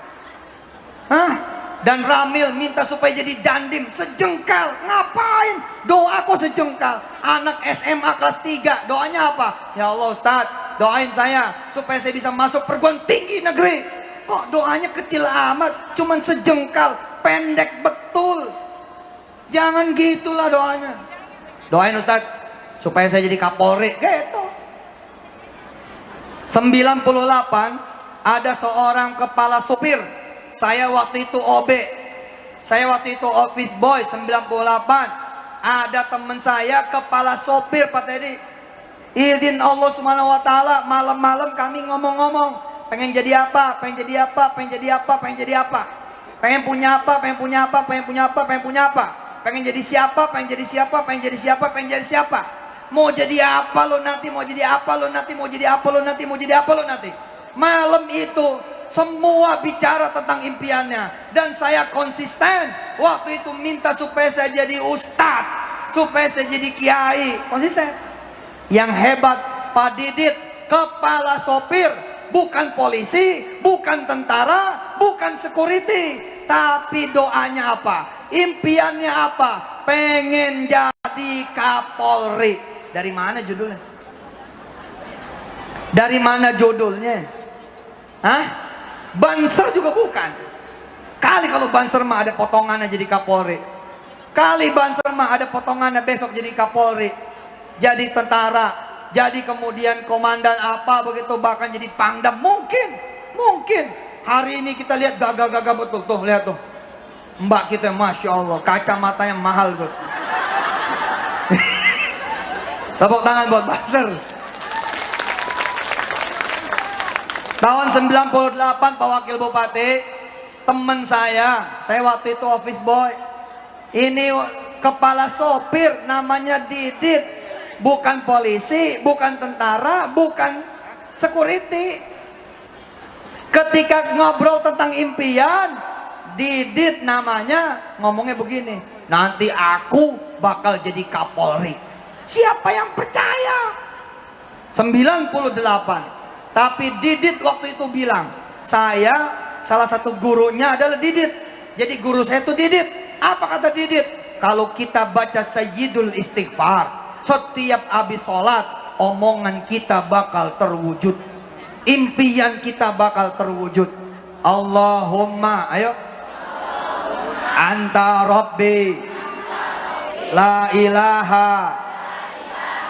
A: Hah? Dan Ramil minta supaya jadi dandim sejengkal. Ngapain? Doa kok sejengkal. Anak SMA kelas 3 doanya apa? Ya Allah Ustaz, doain saya supaya saya bisa masuk perguruan tinggi negeri. Kok doanya kecil amat, cuman sejengkal, pendek betul. Jangan gitulah doanya. Doain Ustaz supaya saya jadi Kapolri. Gitu. 98 ada seorang kepala supir. Saya waktu itu OB, saya waktu itu office boy. 98 ada teman saya kepala sopir, Pak Teddy. Izin Allah Subhanahu wa taala, malam-malam kami ngomong-ngomong, pengen jadi apa, pengen jadi apa, pengen jadi apa, pengen jadi apa, pengen punya apa, pengen punya apa, pengen punya apa, pengen punya apa, pengen jadi siapa, pengen jadi siapa, pengen jadi siapa, pengen jadi siapa, mau jadi apa lo nanti, mau jadi apa lo nanti, mau jadi apa lo nanti, mau jadi apa lo nanti. Malam itu semua bicara tentang impiannya, dan saya konsisten. Waktu itu minta supaya saya jadi ustadz, supaya saya jadi kiai, konsisten. Yang hebat Pak Didit, kepala sopir, bukan polisi, bukan tentara, bukan security, tapi doanya apa? Impiannya apa? Pengen jadi Kapolri. Dari mana judulnya? Dari mana judulnya? Hah? Banser juga bukan. Kali kalau Banser mah ada potongannya jadi Kapolri. Kali Banser mah ada potongannya besok jadi Kapolri, jadi tentara, jadi kemudian komandan apa begitu, bahkan jadi pangdam. Mungkin hari ini kita lihat gagah-gagah betul tuh, lihat tuh mbak kita, masya Allah, kacamatanya mahal tuh. Tepuk tangan buat Banser. Tahun 98 Pak Wakil Bupati, temen saya waktu itu office boy. Ini kepala sopir namanya Didit, bukan polisi, bukan tentara, bukan security. Ketika ngobrol tentang impian, Didit namanya ngomongnya begini, nanti aku bakal jadi Kapolri. Siapa yang percaya? 98. Tapi Didit waktu itu bilang, saya salah satu gurunya adalah Didit, jadi guru saya itu Didit. Apa kata Didit? Kalau kita baca Sayyidul Istighfar setiap habis sholat, omongan kita bakal terwujud, impian kita bakal terwujud. Allahumma, ayo, anta rabbi la ilaha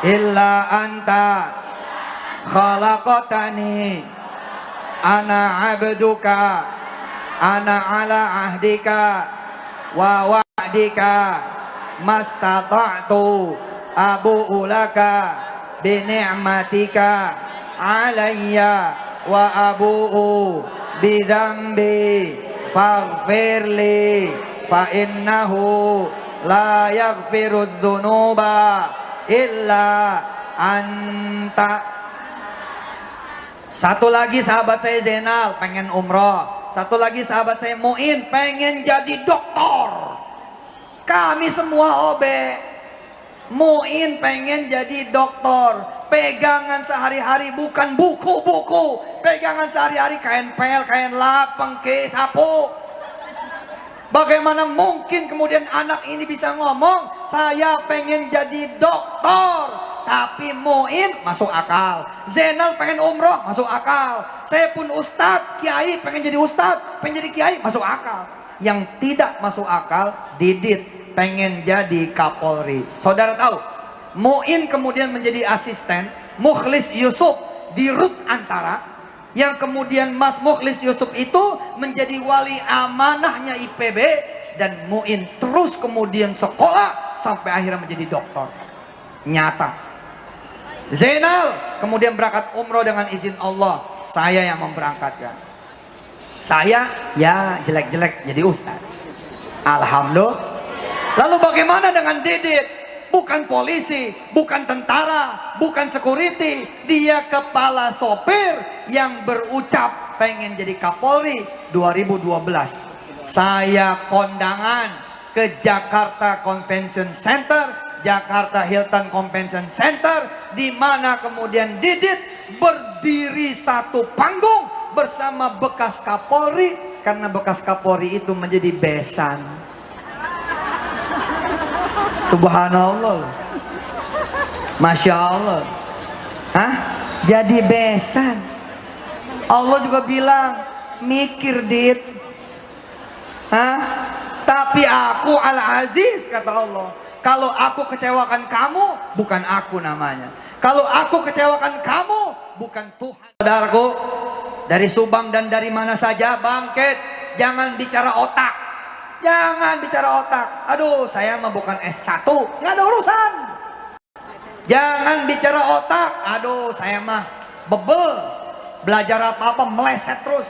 A: illa anta khalaqatani ana abduka ana ala ahdika wa wa'dika mastata'tu abu'u laka bi ni'matika alayya wa abu'u bi dzambi faghfirli fa innahu la yaghfiru dzunuba illa anta. Satu lagi sahabat saya Zainal pengen umroh. Satu lagi sahabat saya Muin pengen jadi doktor. Kami semua OB. Muin pengen jadi doktor. Pegangan sehari-hari bukan buku-buku. Pegangan sehari-hari kain pel, kain lap, pengke, sapu. Bagaimana mungkin kemudian anak ini bisa ngomong, saya pengen jadi doktor. tapi Muin masuk akal. Zainal pengen umroh, masuk akal. Saya pun ustadz, kiai, pengen jadi ustadz, pengen jadi kiai, masuk akal. Yang tidak masuk akal, Didit pengen jadi Kapolri. Saudara tahu, Muin kemudian menjadi asisten Mukhlis Yusuf di Rut Antara, yang kemudian Mas Mukhlis Yusuf itu menjadi wali amanahnya IPB, dan Muin terus kemudian sekolah sampai akhirnya menjadi doktor. Nyata. Zainal kemudian berangkat umroh dengan izin Allah, saya yang memberangkatkan. Saya ya jelek-jelek jadi ustaz. Alhamdulillah. Lalu bagaimana dengan Didit? Bukan polisi, bukan tentara, bukan security, dia kepala sopir yang berucap pengen jadi Kapolri 2012. Saya kondangan ke Jakarta Convention Center, Jakarta Hilton Convention Center, di mana kemudian Didit berdiri satu panggung bersama bekas Kapolri, karena bekas Kapolri itu menjadi besan. Subhanallah, Masya Allah. Hah? Jadi besan. Allah juga bilang, mikir Dit. Hah? Tapi aku Al-Aziz, kata Allah. Kalau aku kecewakan kamu, bukan aku namanya. Kalau aku kecewakan kamu, bukan Tuhan. Saudaraku, dari Subang dan dari mana saja bangkit. Jangan bicara otak. Jangan bicara otak. Aduh, saya mah bukan S1, nggak ada urusan. Jangan bicara otak. Aduh, saya mah bebel. Belajar apa-apa meleset terus.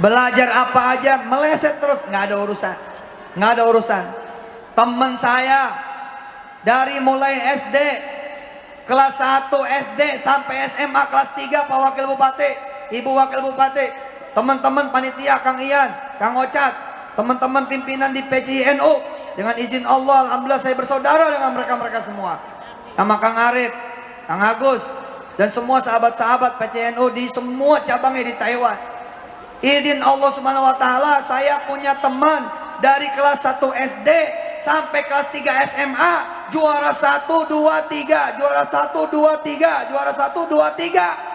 A: Belajar apa aja meleset terus, nggak ada urusan. Nggak ada urusan. Teman saya dari mulai SD kelas 1 SD sampai SMA kelas 3, Pak Wakil Bupati, Ibu Wakil Bupati, teman-teman panitia, Kang Ian, Kang Ocat, teman-teman pimpinan di PCINU, dengan izin Allah, alhamdulillah saya bersaudara dengan mereka-mereka semua. Sama Kang Arif, Kang Agus, dan semua sahabat-sahabat PCINU di semua cabangnya di Taiwan. Izin Allah Subhanahu wa taala, saya punya teman dari kelas 1 SD sampai kelas 3 SMA, juara 1 2 3, juara 1 2 3, juara 1 2 3.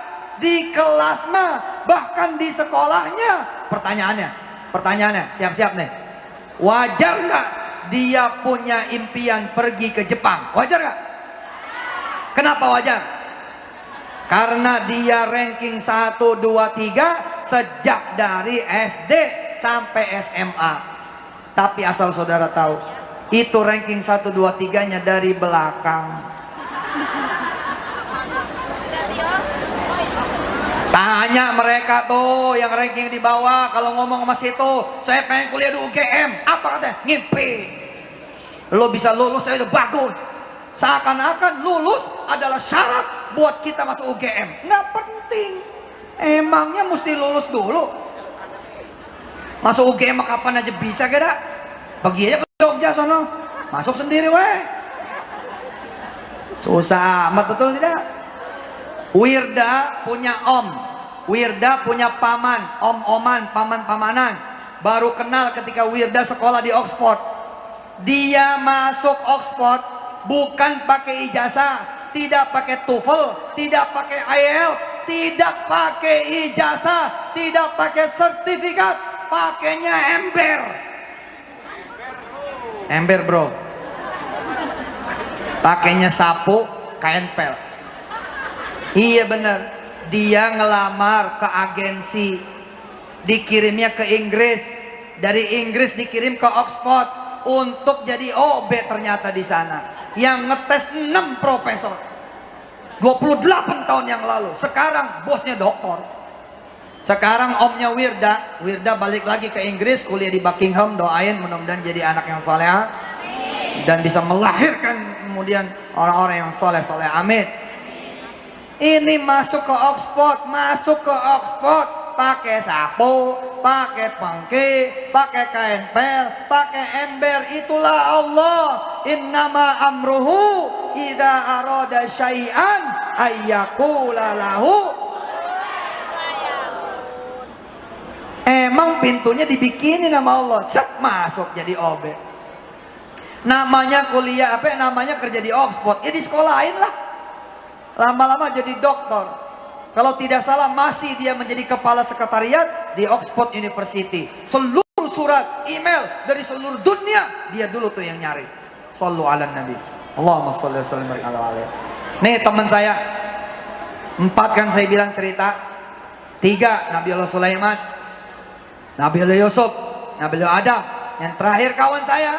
A: Di kelasnya, bahkan di sekolahnya. Pertanyaannya, siap-siap nih. Wajar nggak dia punya impian pergi ke Jepang? Wajar nggak? Kenapa wajar? Karena dia ranking 1, 2, 3 sejak dari SD sampai SMA. Tapi asal saudara tahu, itu ranking 1, 2, 3-nya dari belakang. Tanya mereka tuh yang ranking di bawah, kalau ngomong sama situ, saya pengen kuliah di UGM, apa katanya? Ngimpi. Lo bisa lulus, saya udah bagus. Seakan-akan lulus adalah syarat buat kita masuk UGM. Nggak penting. Emangnya mesti lulus dulu? Masuk UGM kapan aja bisa kira? Pergi aja ke Jogja sono, masuk sendiri weh. Susah amat, betul tidak? Wirda punya om, Wirda punya paman, om-oman, paman-pamanan. Baru kenal ketika Wirda sekolah di Oxford. Dia masuk Oxford bukan pakai ijazah, tidak pakai TOEFL, tidak pakai IELTS, tidak pakai ijazah, tidak pakai sertifikat, pakainya ember. Ember bro, pakainya sapu, kain pel. Iya bener, dia ngelamar ke agensi, dikirimnya ke Inggris, dari Inggris dikirim ke Oxford untuk jadi OB ternyata di sana. Yang ngetes 6 profesor 28 tahun yang lalu. Sekarang bosnya doktor. Sekarang omnya Wirda balik lagi ke Inggris, kuliah di Buckingham. Doain mudah-mudahan jadi anak yang soleh dan bisa melahirkan kemudian orang-orang yang soleh-soleh, amin. Ini masuk ke Oxford, pakai sapu, pakai pengki, pakai kain pel, pakai ember. Itulah Allah. Innama amruhu idza arada syai'an ayyaqula lahu. Emang pintunya dibikinin sama Allah, set masuk jadi OB. Namanya kuliah apa? Namanya kerja di Oxford. Ya di sekolahin lah. Lama-lama jadi doktor. Kalau tidak salah masih dia menjadi kepala sekretariat di Oxford University. Seluruh surat, email dari seluruh dunia dia dulu tuh yang nyari. Shallu ala Nabi. Allahumma shalli wa sallim alaihi. Nih teman saya, 4 kan saya bilang cerita. 3 Nabi Allah Sulaiman, Nabi Allah Yusuf, Nabi Allah Adam. Yang terakhir kawan saya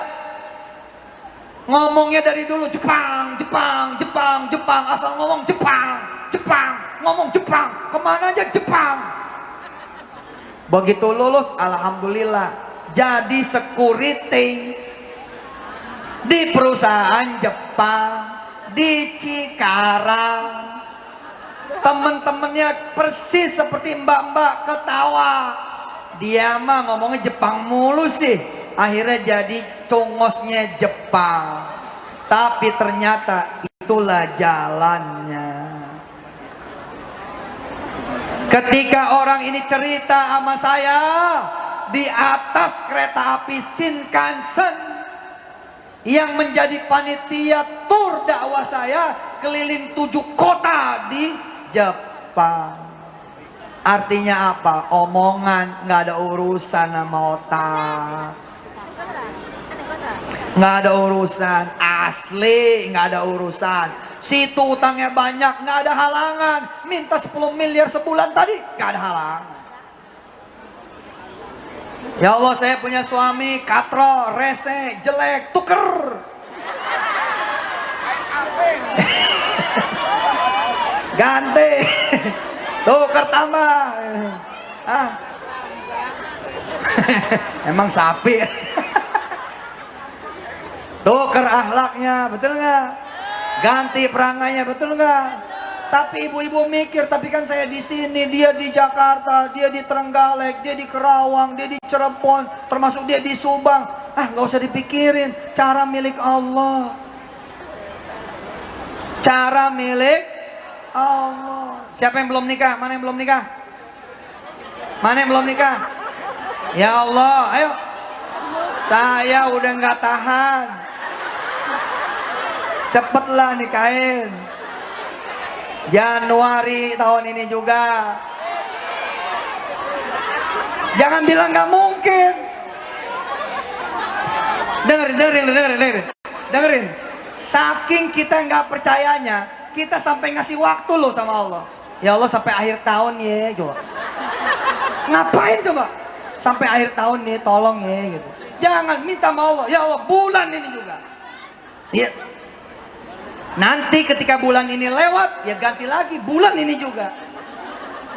A: ngomongnya dari dulu Jepang, Jepang, Jepang, Jepang, asal ngomong Jepang, Jepang, ngomong Jepang, kemana aja Jepang. Begitu lulus, alhamdulillah jadi security di perusahaan Jepang di Cikarang. Temen-temennya persis seperti mbak-mbak ketawa. Dia mah ngomongnya Jepang mulu sih. Akhirnya jadi congosnya Jepang. Tapi ternyata itulah jalannya. Ketika orang ini cerita sama saya di atas kereta api Shinkansen yang menjadi panitia tur dakwah saya keliling 7 kota di Jepang. Artinya apa? Omongan, nggak ada urusan sama otak, nggak ada urusan, asli nggak ada urusan. Situ utangnya banyak, nggak ada halangan. Minta 10 miliar sebulan tadi, nggak ada halangan. Ya Allah, saya punya suami katro, rese, jelek, tuker. Ganti. Tuker tambah. Ah. Emang sapi. Tuker akhlaknya, betul nggak? Ganti perangainya, betul nggak? Tapi ibu-ibu mikir, tapi kan saya di sini, dia di Jakarta, dia di Trenggalek, dia di Kerawang, dia di Cirebon, termasuk dia di Subang. Ah, nggak usah dipikirin, cara milik Allah. Cara milik Allah. Siapa yang belum nikah? Mana yang belum nikah? Mana yang belum nikah? Ya Allah, ayo. Saya udah nggak tahan. Cepetlah nikahin. Januari tahun ini juga. Jangan bilang nggak mungkin. Dengerin. Saking kita nggak percayanya, kita sampai ngasih waktu loh sama Allah. Ya Allah, sampai akhir tahun ya, coba. Ngapain coba? Sampai akhir tahun nih, tolong ya, gitu. Jangan minta sama Allah. Ya Allah, bulan ini juga. Ya. Nanti ketika bulan ini lewat, ya ganti lagi bulan ini juga.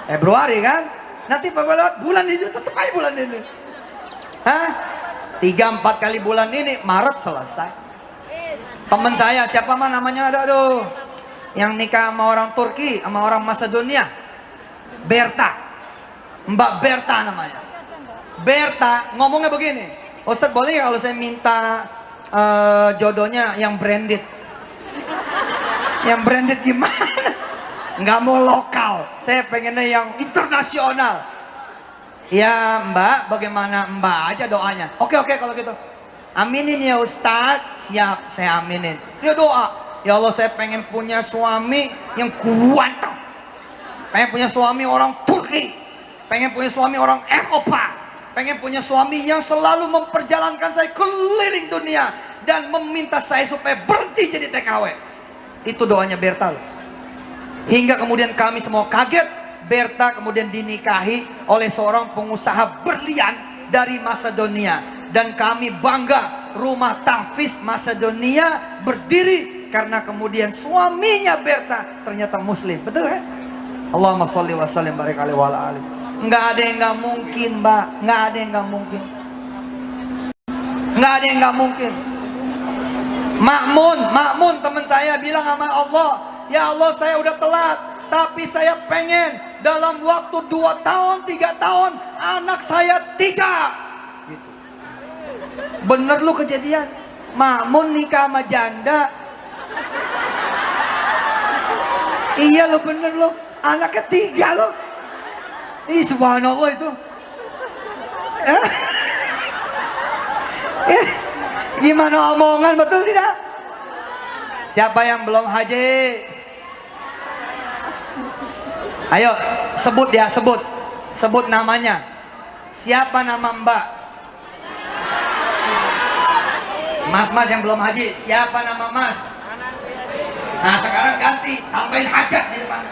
A: Februari kan? Nanti lewat bulan ini juga, tetap aja bulan ini. Hah? 3-4 kali bulan ini, Maret selesai. Temen saya, siapa mah namanya, aduh, yang nikah sama orang Turki, sama orang Macedonia, Berta, Mbak Berta namanya. Berta ngomongnya begini, Ustadz boleh kalau saya minta jodohnya yang branded? Yang branded gimana? Nggak mau lokal, saya pengennya yang internasional. Ya Mbak, bagaimana Mbak aja doanya. Oke kalau gitu. Aminin ya Ustadz. Siap, saya aminin. Ya doa. Ya Allah, saya pengen punya suami yang kuat. Pengen punya suami orang Turki. Pengen punya suami orang Eropa. Pengen punya suami yang selalu memperjalankan saya keliling dunia. Dan meminta saya supaya berhenti jadi TKW. Itu doanya Berta loh. Hingga kemudian kami semua kaget. Berta kemudian dinikahi oleh seorang pengusaha berlian dari Macedonia. Dan kami bangga, rumah tahfiz Macedonia berdiri karena kemudian suaminya Berta ternyata muslim. Betul kan? Allahumma sholli wa sallim barik alaihi wa ala alihi. Nggak ada yang nggak mungkin, Mbak. Nggak ada yang nggak mungkin. Nggak ada yang nggak mungkin. Makmun teman saya bilang sama Allah, ya Allah, saya udah telat, tapi saya pengen dalam waktu 2 tahun, 3 tahun anak saya 3. Gitu. Bener lu kejadian. Makmun nikah sama janda. Iya lo, bener lo, anaknya 3 lo. Ih, subhanallah itu. Gimana omongan, betul tidak? Siapa yang belum haji? Ayo sebut ya, sebut namanya. Siapa nama Mbak? Mas-mas yang belum haji, siapa nama Mas? Nah sekarang ganti, tambahin hajat di depan.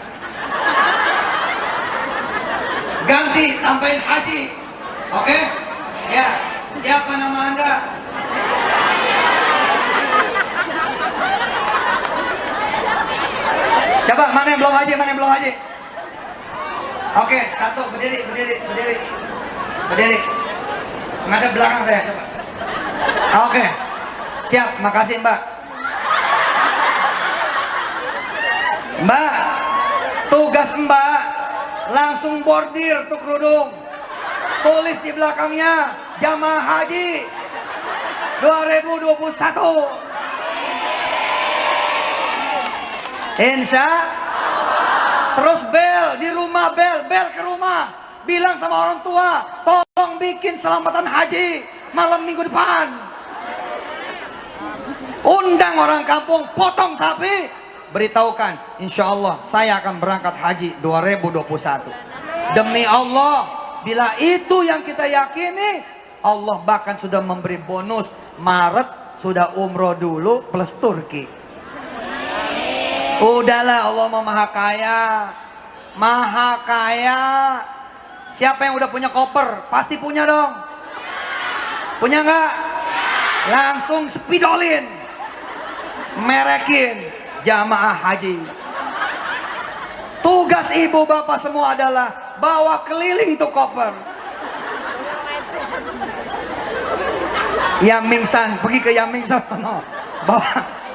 A: Ganti, tambahin haji. Oke? Ya, siapa nama Anda? Coba, mana yang belum haji, mana yang belum haji? Oke, satu, berdiri. Ngadep belakang saya, coba. Oke, siap, makasih Mbak. Mbak, tugas Mbak langsung bordir tuh kerudung. Tulis di belakangnya jamaah haji 2021. Insya. Terus bel di rumah, bel ke rumah. Bilang sama orang tua, tolong bikin selamatan haji malam minggu depan. Undang orang kampung, potong sapi, beritahukan, insya Allah saya akan berangkat haji 2021. Demi Allah, bila itu yang kita yakini, Allah bahkan sudah memberi bonus. Maret sudah umroh dulu plus Turki. Udahlah, Allah mau maha kaya. Siapa yang udah punya koper? Pasti punya dong. Punya nggak? Langsung spidolin, merekin jamaah haji. Tugas ibu bapak semua adalah bawa keliling tuh koper. Yamingsan, pergi ke Yamingsan, no.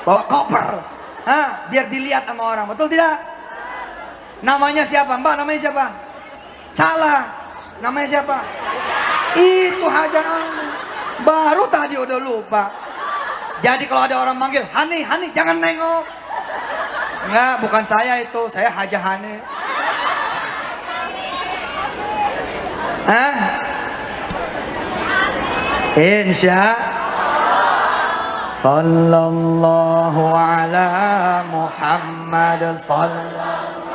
A: bawa koper. Biar dilihat sama orang, betul tidak? Namanya siapa? Mbak, namanya siapa? Salah. Namanya siapa? Itu Haja Hani. Baru tadi udah lupa. Jadi kalau ada orang manggil, Hani, jangan nengok. Enggak, bukan saya itu. Saya Haja Hani. Insya Sallallahu ala Muhammad Sallallahu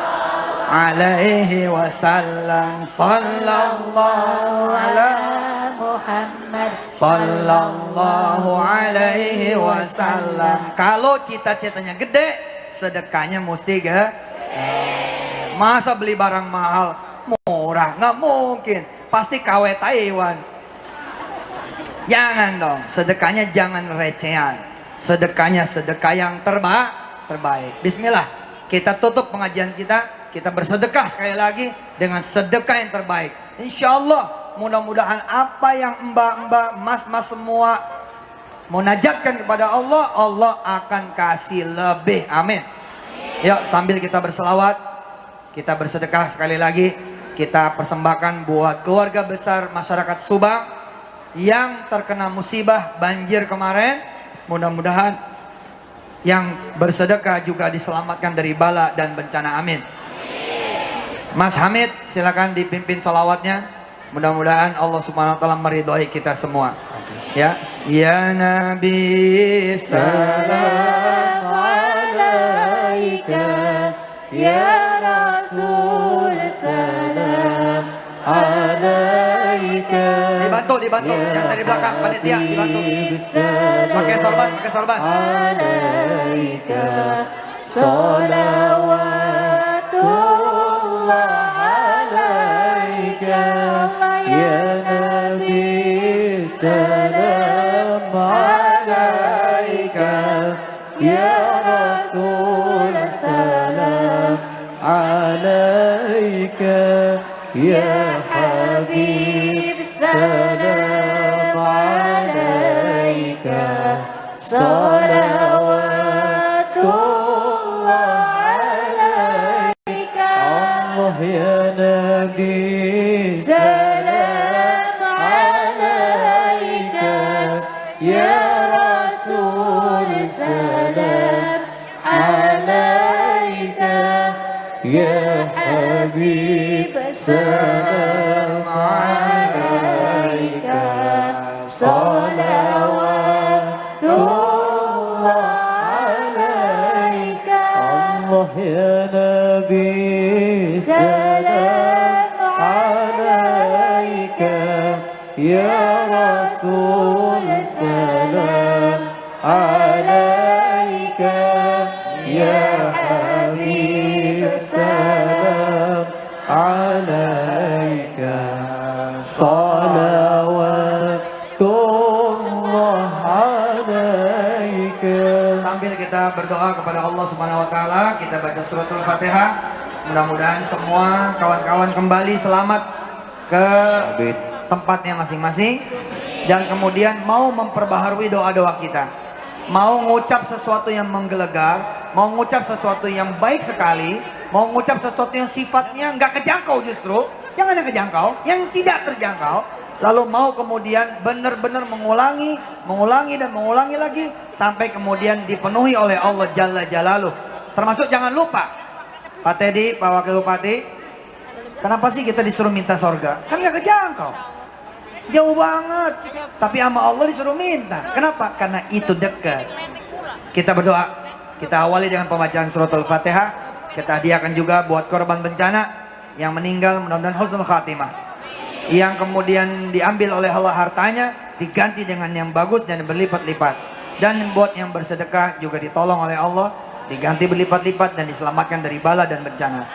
A: alaihi wasallam. Sallallahu ala Muhammad Sallallahu alaihi wasallam. Kalau cita-citanya gede, sedekahnya mesti gede. Masa beli barang mahal murah? Nggak mungkin. Pasti KW Taiwan. Jangan dong, sedekahnya jangan recehan. Sedekahnya sedekah yang terbaik. Bismillah, kita tutup pengajian kita bersedekah sekali lagi dengan sedekah yang terbaik. Insya Allah, mudah-mudahan apa yang mbak-mbak, mas-mas semua munajatkan kepada Allah, Allah akan kasih lebih. Amin. Yuk, sambil kita berselawat, kita bersedekah sekali lagi. Kita persembahkan buat keluarga besar masyarakat Subang yang terkena musibah banjir kemarin. Mudah-mudahan yang bersedekah juga diselamatkan dari bala dan bencana. Amin. Mas Hamid, silakan dipimpin salawatnya. Mudah-mudahan Allah Subhanahu wa taala meridhai kita semua. Ya, ya Nabi salam alaika, ya Rasul salam alaika. Dibantu yang dari belakang panitia, dibantu. Pakai sorban. Alaika salawatullah alaika, ya Nabi salam alaika, ya Rasul salam alaika, ya Habib salam alaika, salawatullah alaika, Allah ya Nabi salam alaika, ya Rasul salam alaika, ya Habib salam alaika, salawat
B: نبي سلام عليك يا رسول سلام عليك يا حبيب سلام عليك صلوات الله عليك.
A: Sambil kita berdoa kepada Allah Subhanahu wa taala, kita baca suratul Fatihah. Mudah-mudahan semua kawan-kawan kembali selamat ke tempatnya masing-masing dan kemudian mau memperbaharui doa-doa kita. Mau ngucap sesuatu yang menggelegar, mau ngucap sesuatu yang baik sekali, mau ngucap sesuatu yang sifatnya nggak kejangkau justru. Jangan yang kejangkau, yang tidak terjangkau. Lalu mau kemudian benar-benar mengulangi dan mengulangi lagi sampai kemudian dipenuhi oleh Allah Jalla Jalaluh. Termasuk jangan lupa, Pak Teddy, Pak Wakil Bupati, kenapa sih kita disuruh minta sorga? Kan gak kejangkau, jauh banget. Tapi sama Allah disuruh minta. Kenapa? Karena itu dekat. Kita berdoa, kita awali dengan pembacaan suratul Fatihah. Kita hadiahkan juga buat korban bencana yang meninggal, mudah-mudahan husnul khatimah. Yang kemudian diambil oleh Allah hartanya diganti dengan yang bagus dan berlipat-lipat. Dan buat yang bersedekah juga ditolong oleh Allah, diganti berlipat-lipat dan diselamatkan dari bala dan bencana.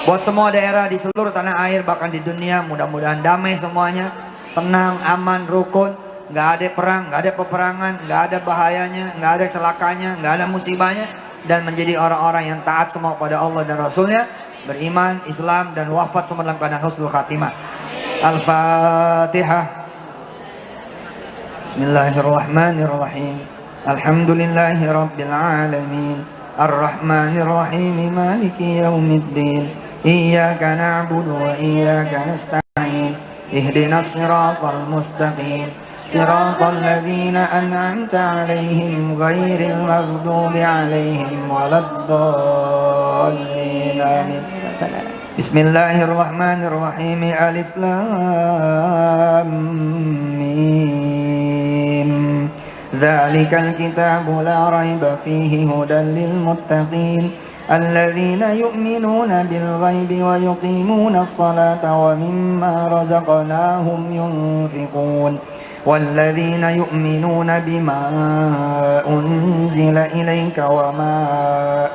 A: Buat semua daerah di seluruh tanah air bahkan di dunia, mudah-mudahan damai semuanya, tenang, aman, rukun, nggak ada perang, nggak ada peperangan, nggak ada bahayanya, nggak ada celakanya, nggak ada musibahnya, dan menjadi orang-orang yang taat semua pada Allah dan Rasulnya, beriman, Islam, dan wafat semua dalam keadaan husnul khatimah. Al-Fatihah. Bismillahirrahmanirrahim. Alhamdulillahi Rabbil Alamin. Ar-Rahmanir Rahim. Maliki yaumiddin. Iyyaka na'budu wa iyyaka nasta'in. Ihdinas siratal mustaqim. Siratal ladzina an'amta 'alaihim ghairil maghdubi 'alaihim waladdallin. Amin. Bismillahirrahmanirrahim. Alif Lam Mim. Dzalikal kitabu la raiba fihi hudan lil muttaqin alladzina yu'minuna bil ghaibi wa yuqimuna as-salata wa mimma razaqnahum yunfiqun والذين يؤمنون بما أنزل إليك وما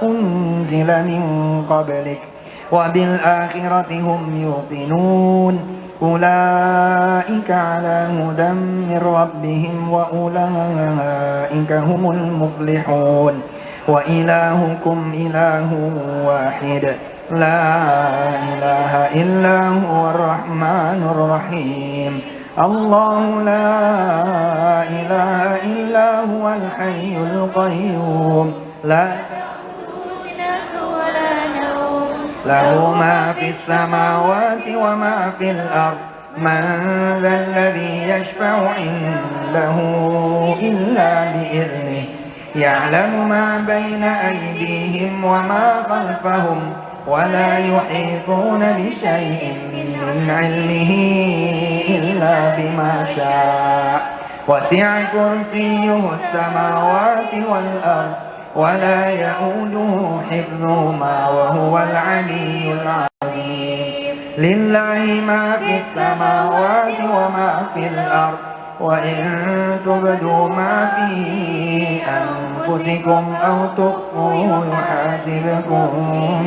A: أنزل من قبلك وبالآخرة هم يوقنون أولئك على هدى من ربهم وأولئك هم المفلحون وإلهكم إله واحد لا إله إلا هو الرحمن الرحيم الله لا إله إلا هو الحي القيوم لا له ما في السماوات وما في الأرض من ذا الذي يشفع عنده إلا بإذنه يعلم ما بين أيديهم وما خلفهم ولا يحيطون بشيء من علمه إلا بما شاء وسع كرسيه السماوات والأرض ولا يؤوده حفظهما وهو العلي العظيم لله ما في السماوات وما في الأرض وإن تبدوا ما في أنفسكم أو تخفوه يحاسبكم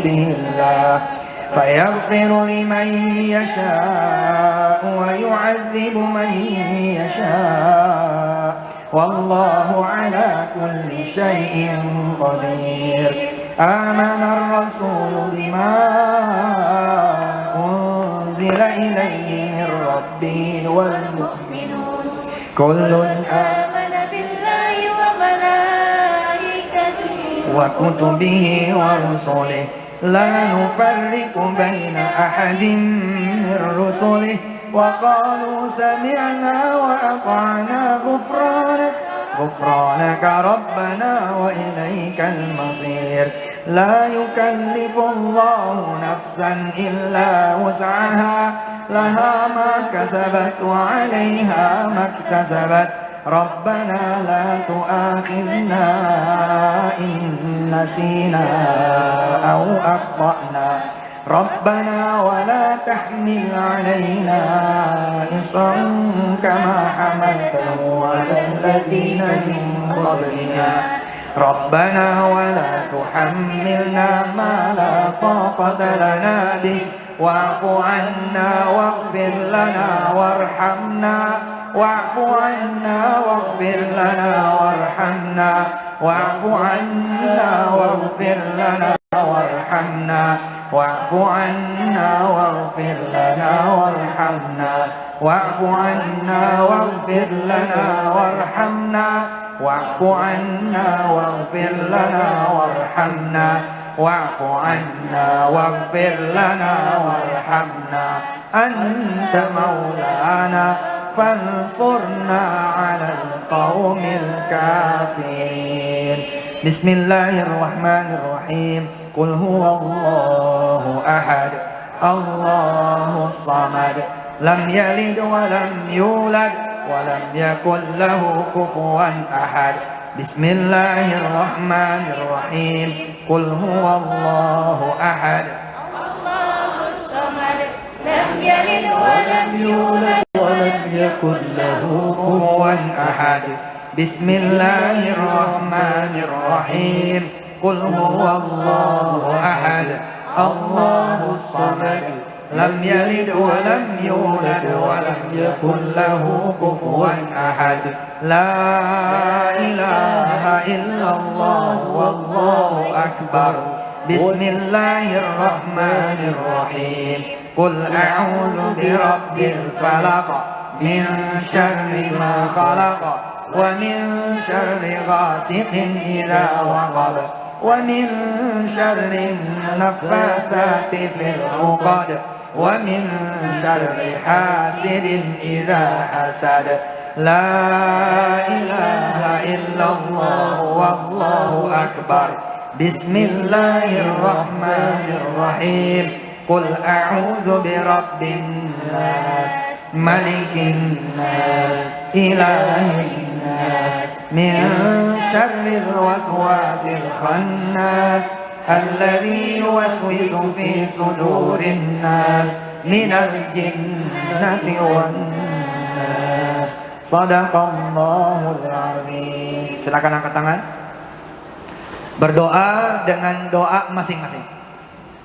A: به الله فيغفر لمن يشاء ويعذب من يشاء والله على كل شيء قدير آمن الرسول بما أنزل إليه من ربه والمؤمنون كل آمن بالله وملائكته وكتبه ورسله لا نفرق بين أحد من رسله وقالوا سمعنا وأطعنا غفرانك ربنا وإليك المصير لا يكلف الله نفسا إلا وسعها لها ما كسبت وعليها ما اكتسبت ربنا لا تؤاخذنا إن نسينا أو أخطأنا ربنا ولا تحمل علينا إصرا كما حملته على الذين من قبلنا ربنا ولا تحملنا ما لا طاقة لنا به واعف عنا واغفر لنا وارحمنا واعف عنا واغفر لنا وارحمنا واعف عنا واغفر لنا وارحمنا واعف عنا واغفر لنا وارحمنا واعف عنا واغفر لنا وارحمنا واعف عنا واغفر لنا وارحمنا واعف عنا واغفر لنا وارحمنا أنت مولانا فانصرنا على القوم الكافرين بسم الله الرحمن الرحيم قل هو الله أحد الله الصمد لم يلد ولم يولد ولم يكن له كفوا أحد بسم الله الرحمن الرحيم قل هو الله أحد
C: الله الصمد لم يلد ولم يولد ولم يكن له
A: كفوا أحد بسم الله الرحمن الرحيم قل هو الله أحد الله الصمد لم يلد ولم يولد ولم يكن له كفوا أحد لا إله إلا الله والله أكبر بسم الله الرحمن الرحيم قل أعوذ برب الفلق من شر ما خلق ومن شر غاسق إذا وقب ومن شر النفاثات في العقد ومن شر حاسد إذا حسد لا إله إلا الله والله أكبر بسم الله الرحمن الرحيم قل أعوذ برب الناس ملك الناس إله الناس من شر الوسواس الخناس الذي يوسوس في صدور الناس من الجنة والناس صدق الله العظيم. Silakan angkat tangan. Berdoa dengan doa masing-masing.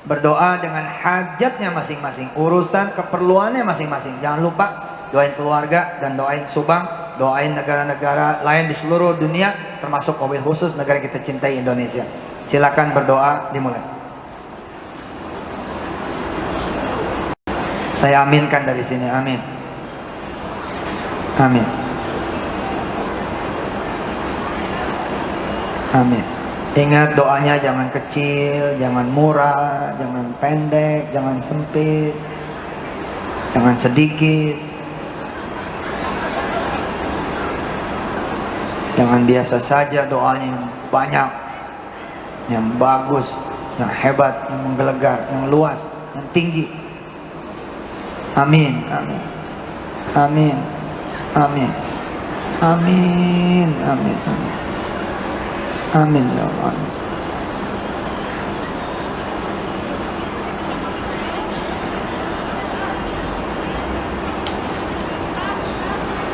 A: Berdoa dengan hajatnya masing-masing, urusan keperluannya masing-masing. Jangan lupa doain keluarga dan doain Subang, doain negara-negara lain di seluruh dunia, termasuk wabil khusus negara kita cintai, Indonesia. Silakan berdoa, dimulai. Saya aminkan dari sini, amin. Amin. Amin. Ingat doanya jangan kecil, jangan murah, jangan pendek, jangan sempit, jangan sedikit. Jangan biasa saja doanya yang banyak, yang bagus, yang hebat, yang menggelegar, yang luas, yang tinggi. Amin, amin. Amin. Amin. Amin. Amin. Amin. Amin ya Allah.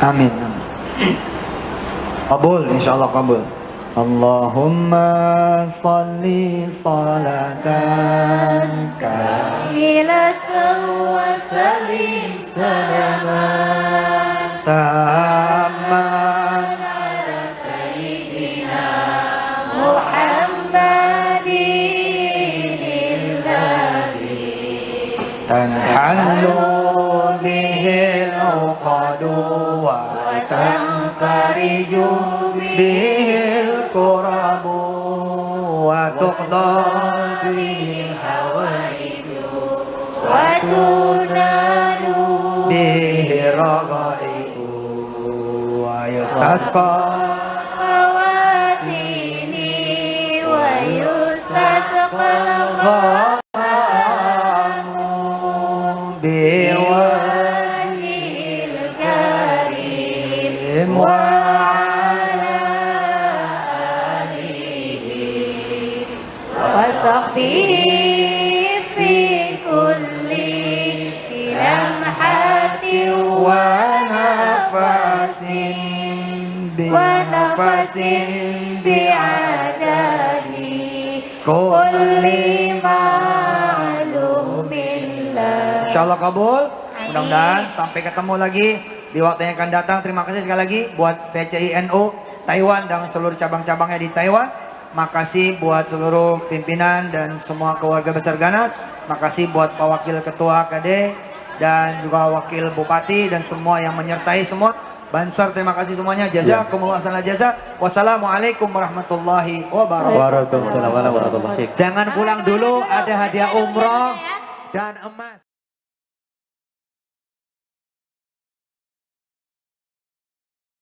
A: Amin. Kabul, insyaallah kabul. Allahumma salli salatan
C: kamilatan wa sallim salaman
A: tamman tanhalu bihil uqadu wa tanfariju bihil kurabu wa tuqda bihil hawaiju
C: wa tunalu
A: bihil ragaibu wa yustasqa
C: khawatini wa yustasqa
A: بوجهه الكريم
C: وصحبه في كل لمحة
A: ونفس
C: ونفس بعدد كل معلوم الله.
A: Insyaallah kabul. Mudah-mudahan sampai ketemu lagi di waktu yang akan datang. Terima kasih sekali lagi buat PCINU Taiwan dan seluruh cabang-cabangnya di Taiwan. Makasih buat seluruh pimpinan dan semua keluarga besar Ganas. Makasih buat Pak Wakil Ketua KD dan juga Wakil Bupati dan semua yang menyertai semua. Bansar, terima kasih semuanya. Jazakumullah khairan jazak. Wassalamualaikum warahmatullahi wabarakatuh.
B: Waalaikumsalam warahmatullahi wabarakatuh.
A: Jangan pulang dulu, ada hadiah umroh dan emas.